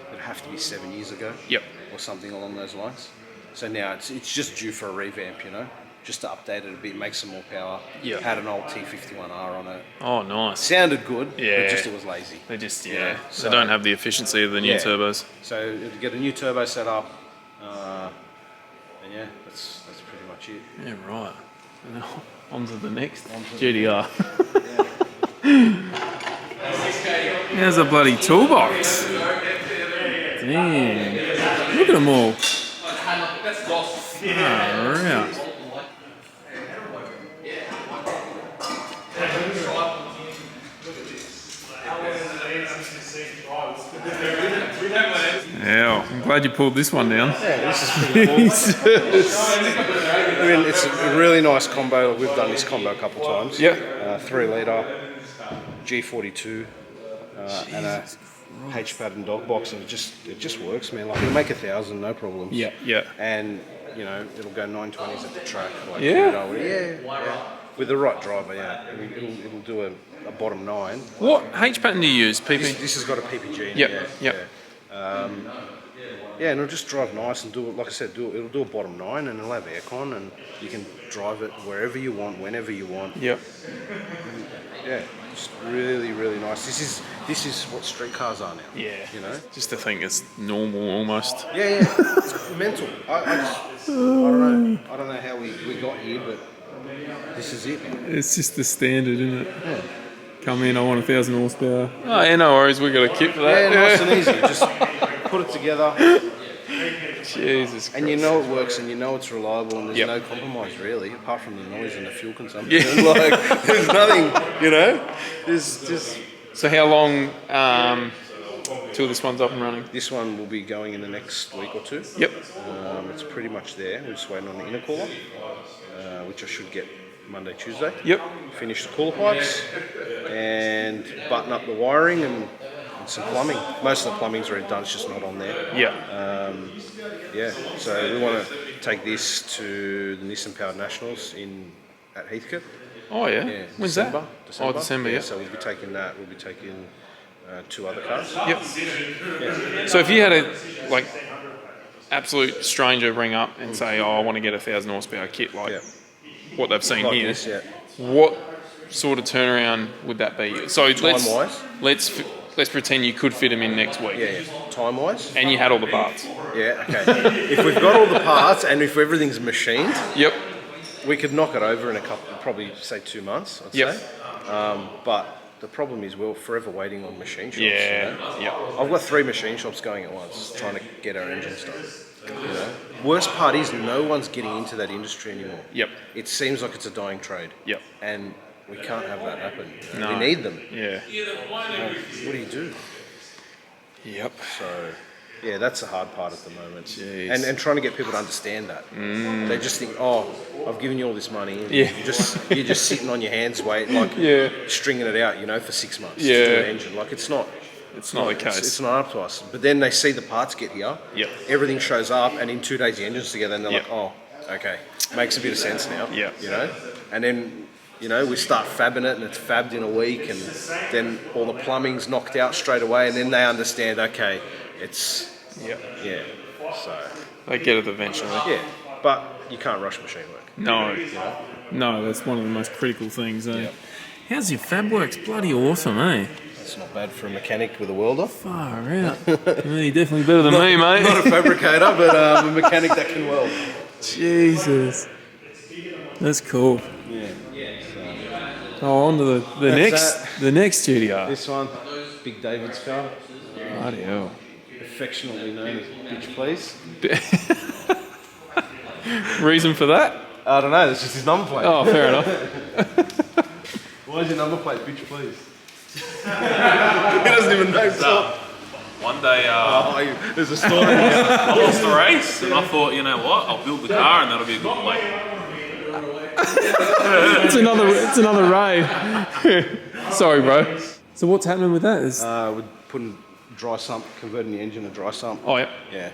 [SPEAKER 3] It'd have to be 7 years ago.
[SPEAKER 2] Yep.
[SPEAKER 3] Or something along those lines. So now it's just due for a revamp, you know, just to update it a bit, make some more power.
[SPEAKER 2] Yep.
[SPEAKER 3] Had an old T51R on it.
[SPEAKER 2] Oh, nice.
[SPEAKER 3] Sounded good,
[SPEAKER 2] Yeah.
[SPEAKER 3] but just it was lazy.
[SPEAKER 2] They just,
[SPEAKER 3] You
[SPEAKER 2] yeah.
[SPEAKER 3] know,
[SPEAKER 2] They don't have the efficiency of the new
[SPEAKER 3] Yeah.
[SPEAKER 2] turbos.
[SPEAKER 3] So to get a new turbo set up, and yeah, that's pretty much it.
[SPEAKER 2] Yeah, right. And now on to the next GTR. There's a bloody toolbox. Damn. Look at them all. Alright. Yeah, I'm glad you pulled this one down.
[SPEAKER 3] Yeah, this is pretty cool. I mean, it's a really nice combo. We've done this combo a couple times.
[SPEAKER 2] Yep.
[SPEAKER 3] 3 litre, G42, and a H-pad and dog box, and it just works, man. Like it'll make 1,000, no problems.
[SPEAKER 2] Yeah, yeah.
[SPEAKER 3] And you know, it'll go 920s at the track. Like,
[SPEAKER 2] Yeah?
[SPEAKER 3] you know, yeah. With the right driver, yeah. It'll do a bottom 9.
[SPEAKER 2] What H pattern do you use? PP?
[SPEAKER 3] This has got a PPG in
[SPEAKER 2] Yep,
[SPEAKER 3] it.
[SPEAKER 2] yep.
[SPEAKER 3] Yeah. Yeah, and it'll just drive nice and do it, like I said, it'll do a bottom 9 and it'll have aircon and you can drive it wherever you want, whenever you want.
[SPEAKER 2] Yep.
[SPEAKER 3] Yeah, just really, really nice. This is what street cars are now.
[SPEAKER 2] Yeah.
[SPEAKER 3] You know?
[SPEAKER 2] Just to think it's normal almost.
[SPEAKER 3] Yeah, it's mental. I don't know how we got here, but this is it.
[SPEAKER 2] It's just the standard, isn't it?
[SPEAKER 3] Yeah.
[SPEAKER 2] Come in, I want 1,000 horsepower. Oh, yeah, no worries, we got a kit for that.
[SPEAKER 3] Yeah, nice and easy. Just put it together.
[SPEAKER 2] Jesus Christ.
[SPEAKER 3] And you know it works and you know it's reliable and there's
[SPEAKER 2] Yep.
[SPEAKER 3] no compromise really, apart from the noise and the fuel consumption. Yeah. Like, there's nothing, you know? There's just...
[SPEAKER 2] So how long till this one's up and running?
[SPEAKER 3] This one will be going in the next week or two.
[SPEAKER 2] Yep.
[SPEAKER 3] It's pretty much there. We're just waiting on the intercooler, which I should get Monday, Tuesday.
[SPEAKER 2] Yep.
[SPEAKER 3] Finish the cooler pipes and button up the wiring and some plumbing. Most of the plumbing's already done, it's just not on there.
[SPEAKER 2] Yeah.
[SPEAKER 3] Yeah, so we want to take this to the Nissan Powered Nationals at Heathcote.
[SPEAKER 2] Oh, yeah.
[SPEAKER 3] Yeah,
[SPEAKER 2] When's
[SPEAKER 3] December.
[SPEAKER 2] that? Oh, December, yeah.
[SPEAKER 3] So we'll be taking that. We'll be taking 2 other cars.
[SPEAKER 2] Yep. Yeah. So if you had a, like, absolute stranger ring up and say, oh, I want to get a 1,000 horsepower kit, like what they've seen
[SPEAKER 3] Like
[SPEAKER 2] here,
[SPEAKER 3] this, yeah.
[SPEAKER 2] what sort of turnaround would that be? So
[SPEAKER 3] Time-wise?
[SPEAKER 2] let's pretend you could fit them in next week.
[SPEAKER 3] Yeah. Time-wise?
[SPEAKER 2] And you had all the parts.
[SPEAKER 3] Yeah, okay. If we've got all the parts and if everything's machined,
[SPEAKER 2] Yep.
[SPEAKER 3] we could knock it over in probably say 2 months, I'd
[SPEAKER 2] Yep.
[SPEAKER 3] say. But the problem is we're forever waiting on machine shops.
[SPEAKER 2] Yeah.
[SPEAKER 3] You know?
[SPEAKER 2] Yeah.
[SPEAKER 3] I've got 3 machine shops going at once, trying to get our engines done. You know? Worst part is no one's getting into that industry anymore.
[SPEAKER 2] Yep.
[SPEAKER 3] It seems like it's a dying trade.
[SPEAKER 2] Yep.
[SPEAKER 3] And we can't have that happen.
[SPEAKER 2] No.
[SPEAKER 3] We need them.
[SPEAKER 2] Yeah.
[SPEAKER 3] What do you do?
[SPEAKER 2] Yep.
[SPEAKER 3] So, yeah, that's the hard part at the moment.
[SPEAKER 2] Jeez.
[SPEAKER 3] And trying to get people to understand that. They just think, oh, I've given you all this money. And
[SPEAKER 2] Yeah.
[SPEAKER 3] you're just sitting on your hands, like stringing it out, you know, for 6 months to do an engine. Like it's not
[SPEAKER 2] the case.
[SPEAKER 3] It's not up to us. But then they see the parts get here.
[SPEAKER 2] Yep.
[SPEAKER 3] Everything shows up, and in 2 days the engine's together, and they're
[SPEAKER 2] Yep.
[SPEAKER 3] like, oh, okay, makes a bit of sense now.
[SPEAKER 2] Yep.
[SPEAKER 3] You know, and then. You know, we start fabbing it and it's fabbed in a week and then all the plumbing's knocked out straight away and then they understand, okay, it's, yeah, so.
[SPEAKER 2] They get it eventually.
[SPEAKER 3] Yeah, but you can't rush machine work.
[SPEAKER 2] No.
[SPEAKER 3] You know?
[SPEAKER 2] No, that's one of the most critical things, eh?
[SPEAKER 3] Yep.
[SPEAKER 2] How's your fab works? Bloody awesome, eh?
[SPEAKER 3] It's not bad for a mechanic with a welder.
[SPEAKER 2] Far out. You're definitely better than me, mate.
[SPEAKER 3] Not a fabricator, but a mechanic that can weld.
[SPEAKER 2] Jesus. That's cool.
[SPEAKER 3] Yeah.
[SPEAKER 2] Oh, on to the next GTR.
[SPEAKER 3] This one, Big David's car.
[SPEAKER 2] Bloody hell.
[SPEAKER 3] Affectionately known as Bitch Please.
[SPEAKER 2] Reason for that?
[SPEAKER 3] I don't know, that's just his number plate.
[SPEAKER 2] Oh, fair enough.
[SPEAKER 3] Why is your number plate Bitch Please? He doesn't even know. So.
[SPEAKER 1] One day,
[SPEAKER 3] There's a story.
[SPEAKER 1] I lost the race, and I thought, you know what? I'll build the car, and that'll be a good plate.
[SPEAKER 2] It's another Ray. Sorry, bro. So what's happening with that?
[SPEAKER 3] We're putting dry sump, converting the engine to dry sump.
[SPEAKER 2] Oh, yeah.
[SPEAKER 3] Yeah.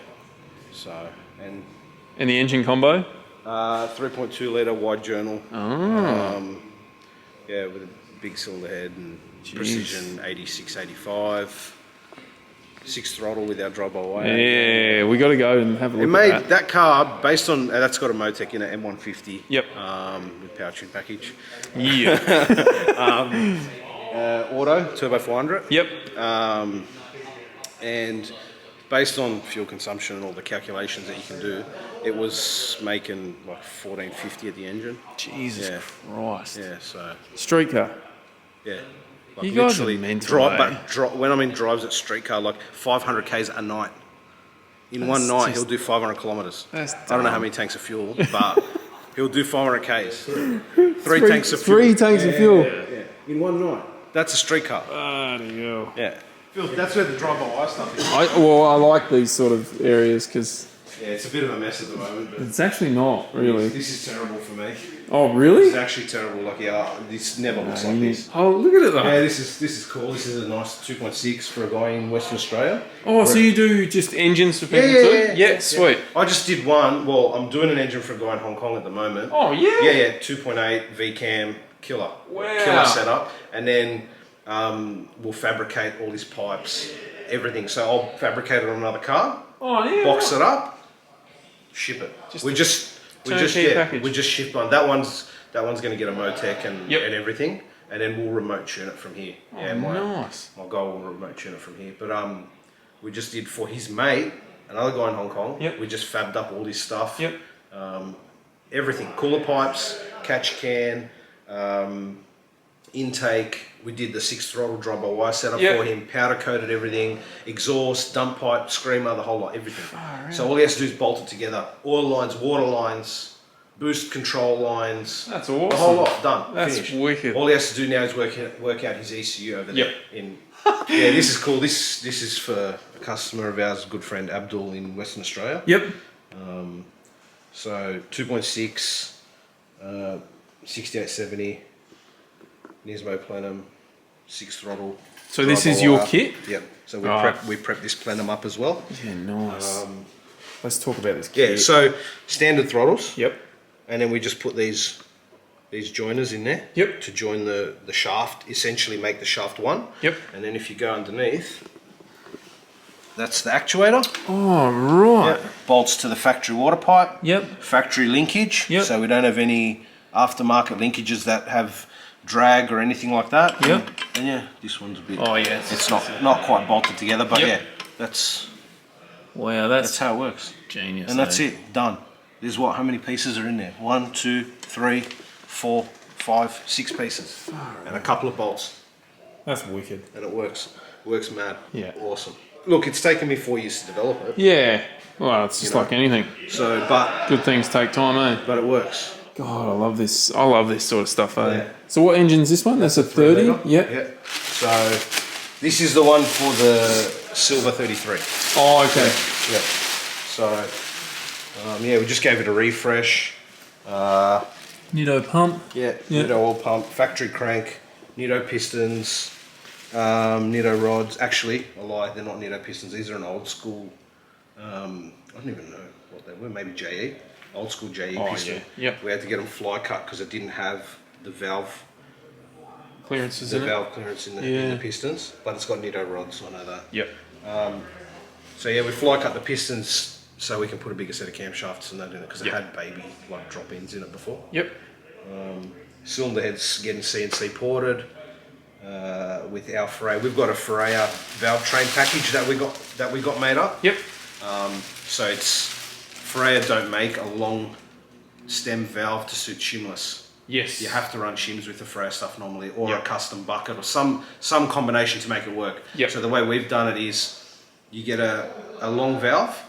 [SPEAKER 3] So,
[SPEAKER 2] And the engine combo?
[SPEAKER 3] 3.2 litre wide journal.
[SPEAKER 2] Oh.
[SPEAKER 3] Yeah, with a big cylinder head and precision 86, 85. 6 throttle with our drive-by-wire.
[SPEAKER 2] Yeah, we got to go and have a look
[SPEAKER 3] It made
[SPEAKER 2] at
[SPEAKER 3] that car based on that's got a Motec in it, M150.
[SPEAKER 2] Yep.
[SPEAKER 3] With powertrain package.
[SPEAKER 2] Yeah.
[SPEAKER 3] Auto turbo 400.
[SPEAKER 2] Yep.
[SPEAKER 3] And based on fuel consumption and all the calculations that you can do, it was making like 1450 at the engine.
[SPEAKER 2] Jesus Christ.
[SPEAKER 3] Yeah. So
[SPEAKER 2] Street car.
[SPEAKER 3] yeah. Like
[SPEAKER 2] You guys are
[SPEAKER 3] literally
[SPEAKER 2] mental, eh?
[SPEAKER 3] when I'm in drives at street car, like 500 k's a night. In one night, he'll do 500 kilometres. I don't know how many tanks of fuel, but he'll do 500 k's. Three tanks of fuel.
[SPEAKER 2] 3 tanks of fuel.
[SPEAKER 3] Yeah. In one night. That's a street car.
[SPEAKER 2] Bloody hell.
[SPEAKER 3] Yeah. That's where the drive-by-wire stuff is.
[SPEAKER 2] I like these sort of areas because
[SPEAKER 3] Yeah, it's a bit of a mess at the moment, but
[SPEAKER 2] it's actually not really.
[SPEAKER 3] this is terrible for me.
[SPEAKER 2] Oh, really?
[SPEAKER 3] It's actually terrible. Like, this never looks like this.
[SPEAKER 2] Oh, look at it though.
[SPEAKER 3] Yeah, this is cool. This is a nice 2.6 for a guy in Western Australia.
[SPEAKER 2] Oh, so you do just engines for people
[SPEAKER 3] Yeah,
[SPEAKER 2] too?
[SPEAKER 3] yeah,
[SPEAKER 2] Sweet.
[SPEAKER 3] I just did one. Well, I'm doing an engine for a guy in Hong Kong at the moment.
[SPEAKER 2] Oh, yeah?
[SPEAKER 3] Yeah, 2.8 V-cam killer.
[SPEAKER 2] Wow.
[SPEAKER 3] Killer setup. And then we'll fabricate all these pipes, everything. So I'll fabricate it on another car.
[SPEAKER 2] Oh yeah.
[SPEAKER 3] box it up, ship it. We just ship one. That one's going to get a Motec and everything, and then we'll remote tune it from here.
[SPEAKER 2] Nice.
[SPEAKER 3] My guy will remote tune it from here. But we just did for his mate, another guy in Hong Kong.
[SPEAKER 2] Yep.
[SPEAKER 3] We just fabbed up all this stuff.
[SPEAKER 2] Yep.
[SPEAKER 3] Everything, cooler pipes, catch can, intake. We did the 6 throttle drive-by-wire setup for him, powder coated everything, exhaust, dump pipe, screamer, the whole lot, everything. So all he has to do is bolt it together. Oil lines, water lines, boost control lines.
[SPEAKER 2] That's awesome.
[SPEAKER 3] The whole lot done.
[SPEAKER 2] That's
[SPEAKER 3] finished.
[SPEAKER 2] wicked.
[SPEAKER 3] All he has to do now is work out his ECU over there. Yeah, this is cool. This is for a customer of ours, a good friend Abdul in Western Australia.
[SPEAKER 2] Yep.
[SPEAKER 3] So 2.6, 6870, Nismo Plenum, 6 throttle.
[SPEAKER 2] So this is your kit?
[SPEAKER 3] Yep. So we prep this Plenum up as well.
[SPEAKER 2] Yeah, nice. Let's talk about this kit.
[SPEAKER 3] Yeah, so standard throttles.
[SPEAKER 2] Yep.
[SPEAKER 3] And then we just put these joiners in there.
[SPEAKER 2] Yep.
[SPEAKER 3] To join the shaft, essentially make the shaft one.
[SPEAKER 2] Yep.
[SPEAKER 3] And then if you go underneath, that's the actuator.
[SPEAKER 2] Oh, right.
[SPEAKER 3] Yep. Bolts to the factory water pipe.
[SPEAKER 2] Yep.
[SPEAKER 3] Factory linkage.
[SPEAKER 2] Yep.
[SPEAKER 3] So we don't have any aftermarket linkages that have drag or anything like that.
[SPEAKER 2] Yep.
[SPEAKER 3] And yeah, this one's a bit.
[SPEAKER 2] Oh yeah.
[SPEAKER 3] It's not quite bolted together, but yeah, that's how it works.
[SPEAKER 2] Genius.
[SPEAKER 3] And that's it. Done. There's how many pieces are in there? 1, 2, 3, 4, 5, 6 pieces, and a couple of bolts.
[SPEAKER 2] That's wicked.
[SPEAKER 3] And it works. Works mad.
[SPEAKER 2] Yeah.
[SPEAKER 3] Awesome. Look, it's taken me 4 years to develop it.
[SPEAKER 2] Yeah. Well, it's just like anything.
[SPEAKER 3] So, but
[SPEAKER 2] Good things take time, eh?
[SPEAKER 3] it works.
[SPEAKER 2] God, I love this. I love this sort of stuff, eh?
[SPEAKER 3] Yeah.
[SPEAKER 2] So what engine's this one? That's a 30?
[SPEAKER 3] Yep.
[SPEAKER 2] Yeah.
[SPEAKER 3] So this is the one for the Silver 33.
[SPEAKER 2] Oh, okay.
[SPEAKER 3] Yeah. So we just gave it a refresh.
[SPEAKER 2] Nido pump.
[SPEAKER 3] Yeah. Nido oil pump, factory crank, Nido pistons, Nido rods. Actually, I lie, they're not Nido pistons. These are an old school. I don't even know what they were. Maybe JE. Old school JE piston.
[SPEAKER 2] Yeah. Yep.
[SPEAKER 3] We had to get them fly cut because it didn't have the valve
[SPEAKER 2] Clearances in it.
[SPEAKER 3] valve clearance in the pistons, but it's got Nido rods. I know that.
[SPEAKER 2] Yep.
[SPEAKER 3] So yeah, we fly cut the pistons so we can put a bigger set of camshafts and that in it because it had baby like drop ins in it before.
[SPEAKER 2] Yep.
[SPEAKER 3] Cylinder heads getting CNC ported with our Freya. We've got a Freya valve train package that we got made up.
[SPEAKER 2] Yep.
[SPEAKER 3] So it's Freya don't make a long stem valve to suit shimless.
[SPEAKER 2] Yes.
[SPEAKER 3] You have to run shims with the Freya stuff normally, or a custom bucket, or some combination to make it work.
[SPEAKER 2] Yep.
[SPEAKER 3] So the way we've done it is, you get a long valve,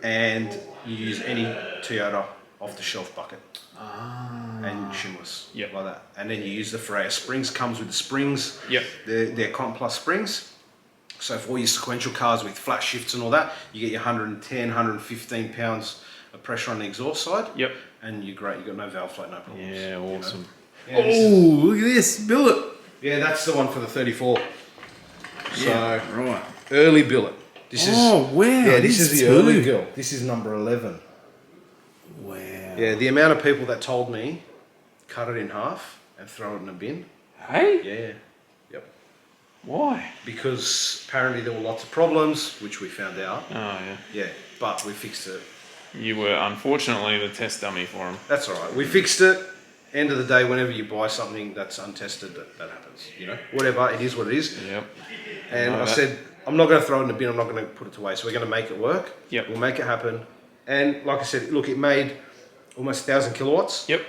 [SPEAKER 3] and you use any Toyota off-the-shelf bucket, and shimless,
[SPEAKER 2] Yep.
[SPEAKER 3] like that. And then you use the Freya springs. Comes with the springs.
[SPEAKER 2] Yep.
[SPEAKER 3] They're Comp Plus springs. So for all your sequential cars with flat shifts and all that, you get your 110, 115 pounds of pressure on the exhaust side.
[SPEAKER 2] Yep.
[SPEAKER 3] And you're great. You've got no valve float, no problems.
[SPEAKER 2] Yeah, awesome.
[SPEAKER 3] You know? Yeah,
[SPEAKER 2] Oh, look at this billet.
[SPEAKER 3] yeah, that's the one for the 34. So
[SPEAKER 2] Right.
[SPEAKER 3] early billet. This is
[SPEAKER 2] wow.
[SPEAKER 3] yeah. This is the
[SPEAKER 2] too.
[SPEAKER 3] early girl. This is number 11.
[SPEAKER 2] Wow.
[SPEAKER 3] Yeah, the amount of people that told me cut it in half and throw it in a bin.
[SPEAKER 2] Hey?
[SPEAKER 3] Yeah. Yep.
[SPEAKER 2] Why?
[SPEAKER 3] Because apparently there were lots of problems, which we found out.
[SPEAKER 2] Oh, yeah.
[SPEAKER 3] Yeah, but we fixed it.
[SPEAKER 2] You were unfortunately the test dummy for him.
[SPEAKER 3] That's all right. We fixed it. End of the day, whenever you buy something that's untested, that happens. You know, whatever, it is what it is.
[SPEAKER 2] Yep.
[SPEAKER 3] And I
[SPEAKER 2] that.
[SPEAKER 3] said, I'm not going to throw it in the bin. I'm not going to put it away. So we're going to make it work.
[SPEAKER 2] Yep.
[SPEAKER 3] We'll make it happen. And like I said, look, it made almost 1,000 kilowatts.
[SPEAKER 2] Yep.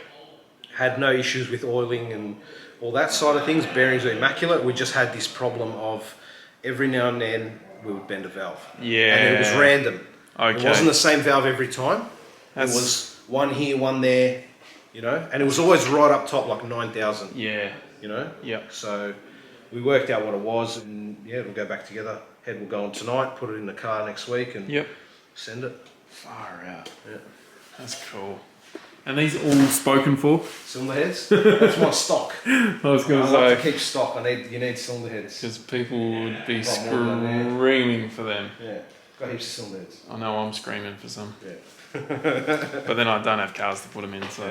[SPEAKER 3] Had no issues with oiling and all that side of things. Bearings were immaculate. We just had this problem of every now and then we would bend a valve.
[SPEAKER 2] Yeah.
[SPEAKER 3] And it was random.
[SPEAKER 2] Okay.
[SPEAKER 3] It wasn't the same valve every time. It was one here, one there, you know, and it was always right up top, like 9,000.
[SPEAKER 2] Yeah.
[SPEAKER 3] You know?
[SPEAKER 2] Yep.
[SPEAKER 3] So we worked out what it was, and yeah, it'll go back together. Head will go on tonight, put it in the car next week, and send it.
[SPEAKER 2] Far out.
[SPEAKER 3] Yeah.
[SPEAKER 2] That's cool. And these all spoken for?
[SPEAKER 3] Cylinder heads? That's my stock.
[SPEAKER 2] I was going to
[SPEAKER 3] I like
[SPEAKER 2] say.
[SPEAKER 3] to keep stock. You need cylinder heads.
[SPEAKER 2] Because people would be
[SPEAKER 3] Lot more than that.
[SPEAKER 2] screaming for them.
[SPEAKER 3] Yeah, got heaps of cylinder heads.
[SPEAKER 2] I know I'm screaming for some.
[SPEAKER 3] Yeah.
[SPEAKER 2] But then I don't have cars to put them in, so.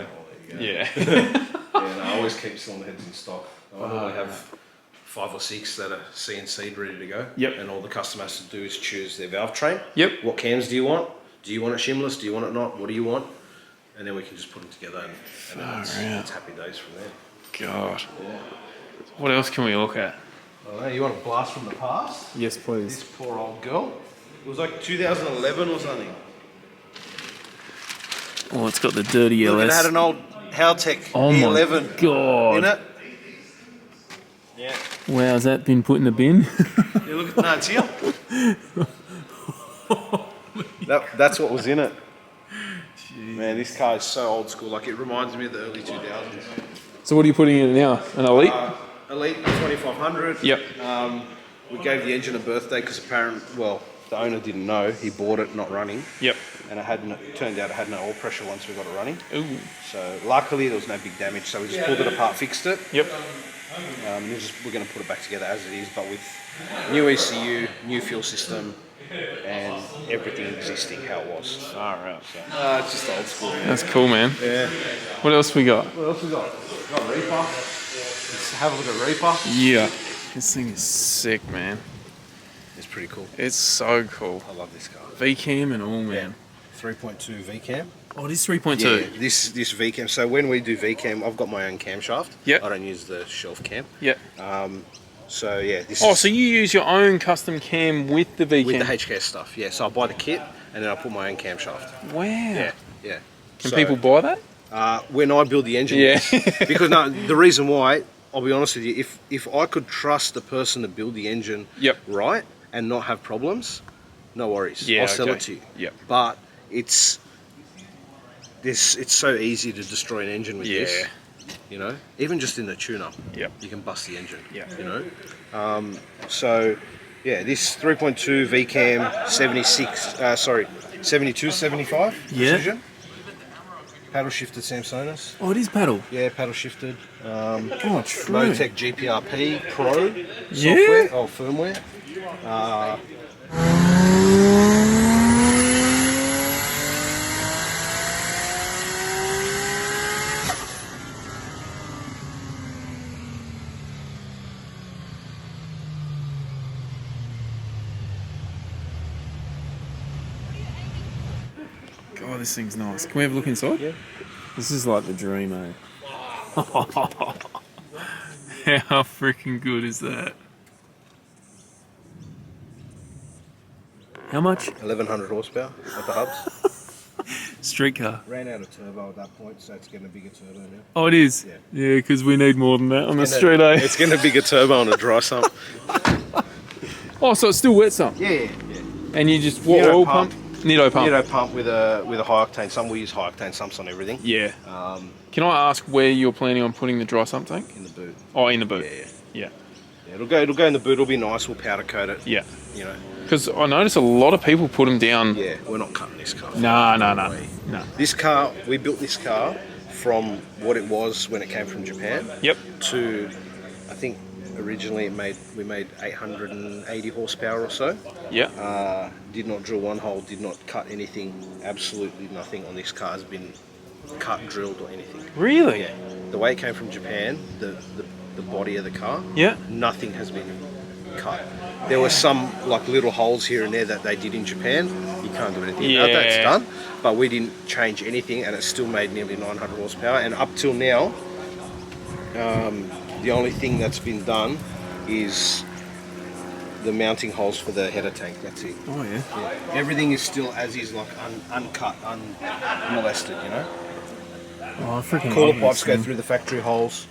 [SPEAKER 3] Yeah.
[SPEAKER 2] Yeah.
[SPEAKER 3] Yeah, no, I always keep cylinder heads in stock. I normally have 5 or 6 that are CNC'd ready to go.
[SPEAKER 2] Yep.
[SPEAKER 3] And all the customer has to do is choose their valve train.
[SPEAKER 2] Yep.
[SPEAKER 3] What cams do you want? Do you want it shimless? Do you want it not? What do you want? And then we can just put them together and then it's happy days from there.
[SPEAKER 2] God.
[SPEAKER 3] Yeah.
[SPEAKER 2] What else can we look at?
[SPEAKER 3] Oh, you want a blast from the past?
[SPEAKER 2] Yes, please.
[SPEAKER 3] This poor old girl. It was like 2011 or something.
[SPEAKER 2] Oh, it's got the dirty
[SPEAKER 3] Look, it
[SPEAKER 2] LS.
[SPEAKER 3] had an old Haltech
[SPEAKER 2] Oh
[SPEAKER 3] E11
[SPEAKER 2] my God.
[SPEAKER 3] in it. Yeah.
[SPEAKER 2] Wow, has that been put in the bin?
[SPEAKER 3] Yeah, look at no, it's here. That's what was in it. Jeez. Man, this car is so old school. Like, it reminds me of the early 2000s.
[SPEAKER 2] So what are you putting in it now? An Elite?
[SPEAKER 3] Elite 2500.
[SPEAKER 2] Yep.
[SPEAKER 3] We gave the engine a birthday because the owner didn't know. He bought it not running.
[SPEAKER 2] Yep.
[SPEAKER 3] And it turned out it had no oil pressure once we got it running.
[SPEAKER 2] Ooh.
[SPEAKER 3] So luckily there was no big damage. So we just pulled it apart, fixed it.
[SPEAKER 2] Yep.
[SPEAKER 3] We're going to put it back together as it is, but with new ECU, new fuel system, and everything existing how it was.
[SPEAKER 2] Alright.
[SPEAKER 3] It's just old school. Man.
[SPEAKER 2] That's cool, man.
[SPEAKER 3] Yeah.
[SPEAKER 2] What else we got?
[SPEAKER 3] What else we got? We got Reaper. Let's have a look at Reaper.
[SPEAKER 2] Yeah. This thing is sick, man.
[SPEAKER 3] It's pretty cool.
[SPEAKER 2] It's so cool.
[SPEAKER 3] I love this car.
[SPEAKER 2] V-cam and all, man.
[SPEAKER 3] 3.2 V-cam.
[SPEAKER 2] Oh, it is 3.2.
[SPEAKER 3] Yeah, this V-cam. So when we do V-cam, I've got my own camshaft.
[SPEAKER 2] Yep.
[SPEAKER 3] I don't use the shelf cam.
[SPEAKER 2] Yep.
[SPEAKER 3] So yeah, this
[SPEAKER 2] Oh,
[SPEAKER 3] is
[SPEAKER 2] so you use your own custom cam with the V-cam?
[SPEAKER 3] with the HKS stuff. Yeah, so I buy the kit and then I put my own camshaft.
[SPEAKER 2] Wow.
[SPEAKER 3] Yeah.
[SPEAKER 2] Can
[SPEAKER 3] So,
[SPEAKER 2] people buy that?
[SPEAKER 3] when I build the engine,
[SPEAKER 2] Yeah.
[SPEAKER 3] because no, the reason why, I'll be honest with you, if I could trust the person to build the engine right and not have problems, no worries.
[SPEAKER 2] Yeah,
[SPEAKER 3] I'll sell it to you.
[SPEAKER 2] Yep.
[SPEAKER 3] But it's so easy to destroy an engine with this. You know, even just in the tune-up,
[SPEAKER 2] Yep.
[SPEAKER 3] you can bust the engine.
[SPEAKER 2] Yeah.
[SPEAKER 3] You know, so yeah, this 3.2 VCam 72 75 precision. Paddle shifted Samsonite.
[SPEAKER 2] Oh, it is paddle.
[SPEAKER 3] Yeah, paddle shifted.
[SPEAKER 2] Oh, true.
[SPEAKER 3] Motec GPRP Pro
[SPEAKER 2] Yeah.
[SPEAKER 3] software, firmware.
[SPEAKER 2] God, this thing's nice. Can we have a look inside?
[SPEAKER 3] Yeah.
[SPEAKER 2] This is like the dream, eh? How freaking good is that? How much?
[SPEAKER 3] 1100 horsepower at the hubs.
[SPEAKER 2] Street car.
[SPEAKER 3] Ran out of turbo at that point, so it's getting a bigger turbo now.
[SPEAKER 2] Oh, it is?
[SPEAKER 3] Yeah.
[SPEAKER 2] Yeah, because we need more than that on the street, eh?
[SPEAKER 3] It's getting a bigger turbo on a dry sump.
[SPEAKER 2] Oh, so it's still wet sump?
[SPEAKER 3] Yeah.
[SPEAKER 2] And you just, what,
[SPEAKER 3] Nitto
[SPEAKER 2] oil
[SPEAKER 3] pump.
[SPEAKER 2] pump? Nitto pump.
[SPEAKER 3] Nitto pump with a high octane sump. We use high octane sumps on everything.
[SPEAKER 2] Yeah. Can I ask where you're planning on putting the dry sump tank?
[SPEAKER 3] In the boot.
[SPEAKER 2] Oh, in the boot.
[SPEAKER 3] Yeah.
[SPEAKER 2] Yeah.
[SPEAKER 3] It'll go in the boot. It'll be nice. We'll powder coat it.
[SPEAKER 2] Yeah.
[SPEAKER 3] You know.
[SPEAKER 2] Because I notice a lot of people put them down.
[SPEAKER 3] Yeah, we're not cutting this car.
[SPEAKER 2] No.
[SPEAKER 3] This car, we built this car from what it was when it came from Japan.
[SPEAKER 2] Yep.
[SPEAKER 3] To, I think originally we made 880 horsepower or so.
[SPEAKER 2] Yeah.
[SPEAKER 3] Did not drill one hole. Did not cut anything. Absolutely nothing on this car has been cut, drilled, or anything.
[SPEAKER 2] Really?
[SPEAKER 3] Yeah. The way it came from Japan, the body of the car.
[SPEAKER 2] Yeah.
[SPEAKER 3] Nothing has been cut. There were some like little holes here and there that they did in Japan. You can't do anything about that, it's done. But we didn't change anything and it still made nearly 900 horsepower. And up till now, the only thing that's been done is the mounting holes for the header tank, that's it.
[SPEAKER 2] Oh, yeah.
[SPEAKER 3] Everything is still as is, like uncut, unmolested, you know?
[SPEAKER 2] Oh, I freaking
[SPEAKER 3] Cooler
[SPEAKER 2] love
[SPEAKER 3] pipes
[SPEAKER 2] this
[SPEAKER 3] go
[SPEAKER 2] thing.
[SPEAKER 3] through the factory holes.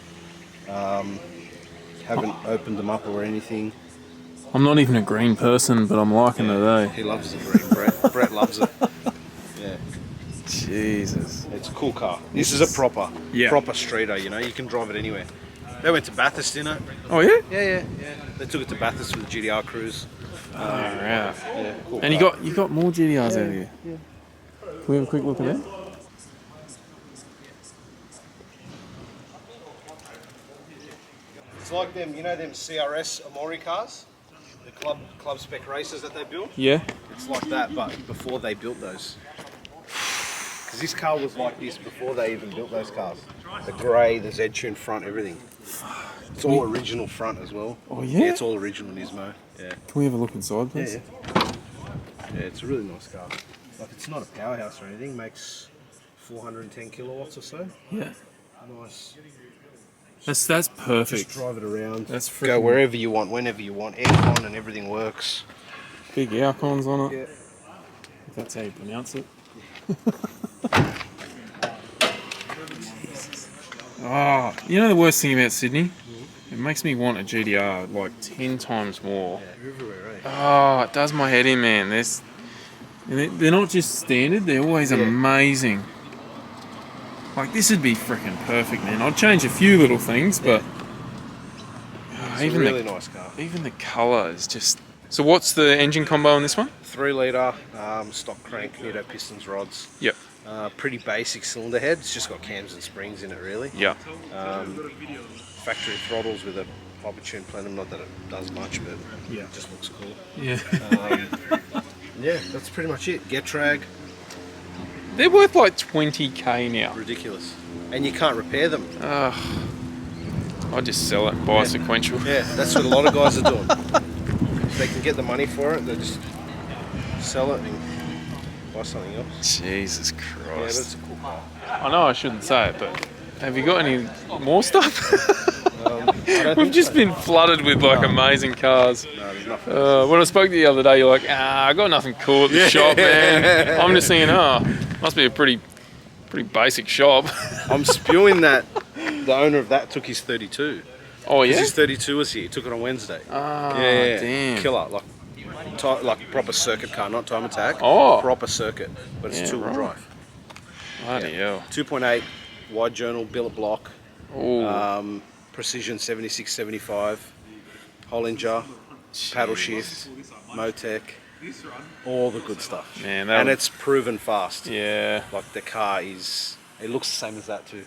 [SPEAKER 3] Haven't opened them up or anything.
[SPEAKER 2] I'm not even a green person, but I'm liking it, eh?
[SPEAKER 3] He loves the green, Brett. Brett loves it. Yeah.
[SPEAKER 2] Jesus.
[SPEAKER 3] It's a cool car. This is a proper streeter, you know, you can drive it anywhere. They went to Bathurst in it.
[SPEAKER 2] Oh, yeah?
[SPEAKER 3] Yeah. They took it to Bathurst with the GTR cruise.
[SPEAKER 2] Yeah.
[SPEAKER 3] Cool
[SPEAKER 2] And
[SPEAKER 3] car.
[SPEAKER 2] you got more GTRs out here. Yeah. Can we have a quick look at that?
[SPEAKER 3] It's like them, you know them CRS Amori cars? The club spec racers that they built?
[SPEAKER 2] Yeah.
[SPEAKER 3] It's like that, but before they built those. Because this car was like this before they even built those cars. The grey, the Z-tune front, everything. It's all original front as well.
[SPEAKER 2] Oh yeah?
[SPEAKER 3] It's all original Nismo. Yeah.
[SPEAKER 2] Can we have a look inside, please?
[SPEAKER 3] Yeah, it's a really nice car. Like, it's not a powerhouse or anything. Makes 410 kilowatts or so.
[SPEAKER 2] Yeah.
[SPEAKER 3] Nice.
[SPEAKER 2] That's perfect.
[SPEAKER 3] Just drive it around.
[SPEAKER 2] That's
[SPEAKER 3] Go
[SPEAKER 2] freaking-
[SPEAKER 3] wherever you want, whenever you want. Aircon and everything works.
[SPEAKER 2] Big aircons on it.
[SPEAKER 3] Yeah.
[SPEAKER 2] If that's how you pronounce it. Oh, you know the worst thing about Sydney? It makes me want a GTR like 10 times more.
[SPEAKER 3] They're everywhere, eh?
[SPEAKER 2] Oh, it does my head in, man. They're not just standard, they're always amazing. Like, this would be freaking perfect, man. I'd change a few little things, but
[SPEAKER 3] It's a really nice car.
[SPEAKER 2] even the colour is just... So what's the engine combo on this one?
[SPEAKER 3] 3 litre, stock crank, Nitto pistons, rods.
[SPEAKER 2] Yep.
[SPEAKER 3] Pretty basic cylinder head. It's just got cams and springs in it, really.
[SPEAKER 2] Yeah.
[SPEAKER 3] Factory throttles with a Fabrication plenum. Not that it does much, but
[SPEAKER 2] Yeah.
[SPEAKER 3] it just looks cool.
[SPEAKER 2] Yeah.
[SPEAKER 3] Yeah, that's pretty much it. Get drag,
[SPEAKER 2] They're worth like 20k now.
[SPEAKER 3] ridiculous, and you can't repair them.
[SPEAKER 2] I'd just sell it and buy a sequential.
[SPEAKER 3] Yeah, that's what a lot of guys are doing. If they can get the money for it, they just sell it and buy something else.
[SPEAKER 2] Jesus
[SPEAKER 3] Yeah,
[SPEAKER 2] Christ.
[SPEAKER 3] that's a cool car.
[SPEAKER 2] I know I shouldn't say it, but have you got any more stuff?
[SPEAKER 3] I don't
[SPEAKER 2] We've
[SPEAKER 3] think
[SPEAKER 2] just
[SPEAKER 3] so.
[SPEAKER 2] been flooded with like amazing cars.
[SPEAKER 3] No, there's nothing.
[SPEAKER 2] When I spoke to you the other day, you're like, I got nothing cool at the shop, man. I'm just thinking, must be a pretty basic shop.
[SPEAKER 3] I'm spewing that the owner of that took his 32.
[SPEAKER 2] Oh yeah?
[SPEAKER 3] His 32 was here. He took it on Wednesday.
[SPEAKER 2] Damn.
[SPEAKER 3] Killer, like proper circuit car, not time attack.
[SPEAKER 2] Oh.
[SPEAKER 3] Proper circuit, but it's
[SPEAKER 2] Yeah,
[SPEAKER 3] two-wheel
[SPEAKER 2] right.
[SPEAKER 3] drive.
[SPEAKER 2] Bloody hell.
[SPEAKER 3] 2.8 wide journal, billet block,
[SPEAKER 2] Ooh.
[SPEAKER 3] precision 76-75, Hollinger, paddle shift, Motec, all the good stuff.
[SPEAKER 2] Man, that
[SPEAKER 3] and
[SPEAKER 2] would-
[SPEAKER 3] it's proven fast.
[SPEAKER 2] Yeah.
[SPEAKER 3] Like the car is, it looks the same as that too.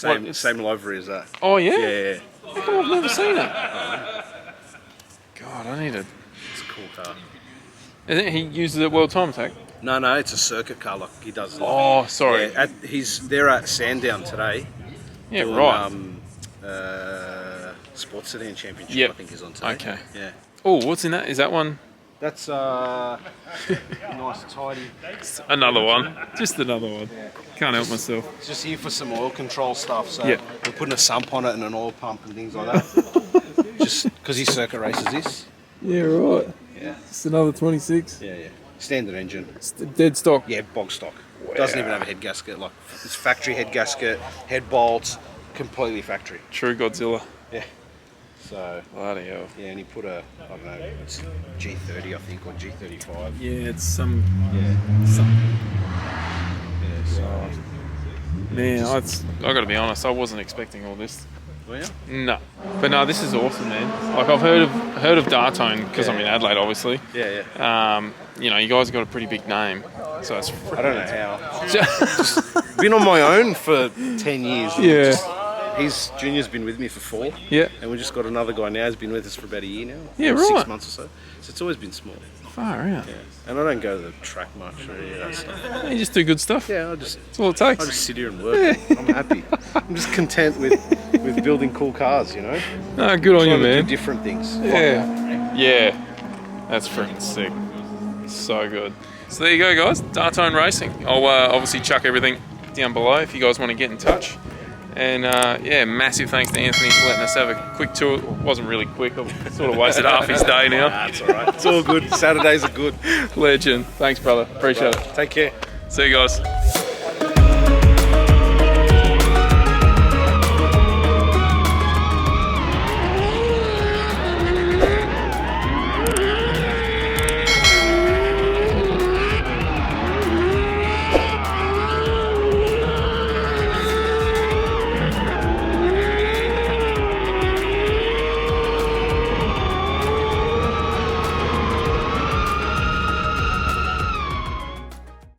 [SPEAKER 2] What, it's-
[SPEAKER 3] Same livery as that.
[SPEAKER 2] Oh yeah?
[SPEAKER 3] Yeah.
[SPEAKER 2] How come I've never seen it? God, I need a...
[SPEAKER 3] It's a cool car.
[SPEAKER 2] Isn't it, he uses it well time attack?
[SPEAKER 3] No, it's a circuit car. Like he does.
[SPEAKER 2] Oh, sorry.
[SPEAKER 3] Yeah, they're at Sandown today.
[SPEAKER 2] Yeah,
[SPEAKER 3] doing,
[SPEAKER 2] right.
[SPEAKER 3] Sports Sedan Championship.
[SPEAKER 2] Yep.
[SPEAKER 3] I think is on today.
[SPEAKER 2] Okay.
[SPEAKER 3] Yeah.
[SPEAKER 2] Oh, what's in that? Is that one?
[SPEAKER 3] That's nice, tidy.
[SPEAKER 2] Another one. Just another one. Can't help myself.
[SPEAKER 3] It's just here for some oil control stuff. So
[SPEAKER 2] Yeah.
[SPEAKER 3] we're putting a sump on it and an oil pump and things like that. Just because he circuit races this.
[SPEAKER 2] Yeah, right.
[SPEAKER 3] Yeah.
[SPEAKER 2] Just another 26.
[SPEAKER 3] Yeah. Standard engine.
[SPEAKER 2] It's the dead stock.
[SPEAKER 3] Yeah, bog stock. Doesn't even have a head gasket. Like it's factory head gasket, head bolts, completely factory.
[SPEAKER 2] True Godzilla.
[SPEAKER 3] Yeah. So
[SPEAKER 2] Bloody hell.
[SPEAKER 3] yeah, and he put a I don't know, it's G30 I think or G35.
[SPEAKER 2] Yeah, it's some...
[SPEAKER 3] Yeah. Yeah. So
[SPEAKER 2] Man, I got to be honest, I wasn't expecting all this.
[SPEAKER 3] well, yeah.
[SPEAKER 2] No. But no, this is awesome, man. Like, I've heard of DAHTONE, because I'm in Adelaide, obviously.
[SPEAKER 3] Yeah.
[SPEAKER 2] You know, you guys have got a pretty big name. So it's...
[SPEAKER 3] I don't know how. Been on my own for 10 years.
[SPEAKER 2] Yeah.
[SPEAKER 3] He's Junior's been with me for 4.
[SPEAKER 2] Yeah.
[SPEAKER 3] And we just got another guy now who's been with us for about a year now.
[SPEAKER 2] Yeah,
[SPEAKER 3] Or
[SPEAKER 2] right.
[SPEAKER 3] 6 months or so. So it's always been small.
[SPEAKER 2] Far out.
[SPEAKER 3] Yeah. And I don't go to the track much or any of that stuff.
[SPEAKER 2] You just do good stuff.
[SPEAKER 3] Yeah,
[SPEAKER 2] That's all it takes.
[SPEAKER 3] I just sit here and work. I'm happy. I'm just content with building cool cars, you know?
[SPEAKER 2] No, good on you,
[SPEAKER 3] Trying to
[SPEAKER 2] man.
[SPEAKER 3] do different things.
[SPEAKER 2] Yeah. Yeah. That's freaking sick. So good. So there you go, guys. DAHTONE Racing. I'll obviously chuck everything down below if you guys want to get in touch. And yeah, massive thanks to Anthony for letting us have a quick tour. It wasn't really quick. I sort of wasted half his day now.
[SPEAKER 3] That's all right. It's all good. Saturdays are good.
[SPEAKER 2] Legend. Thanks, brother. Appreciate it.
[SPEAKER 3] Take care.
[SPEAKER 2] See you guys.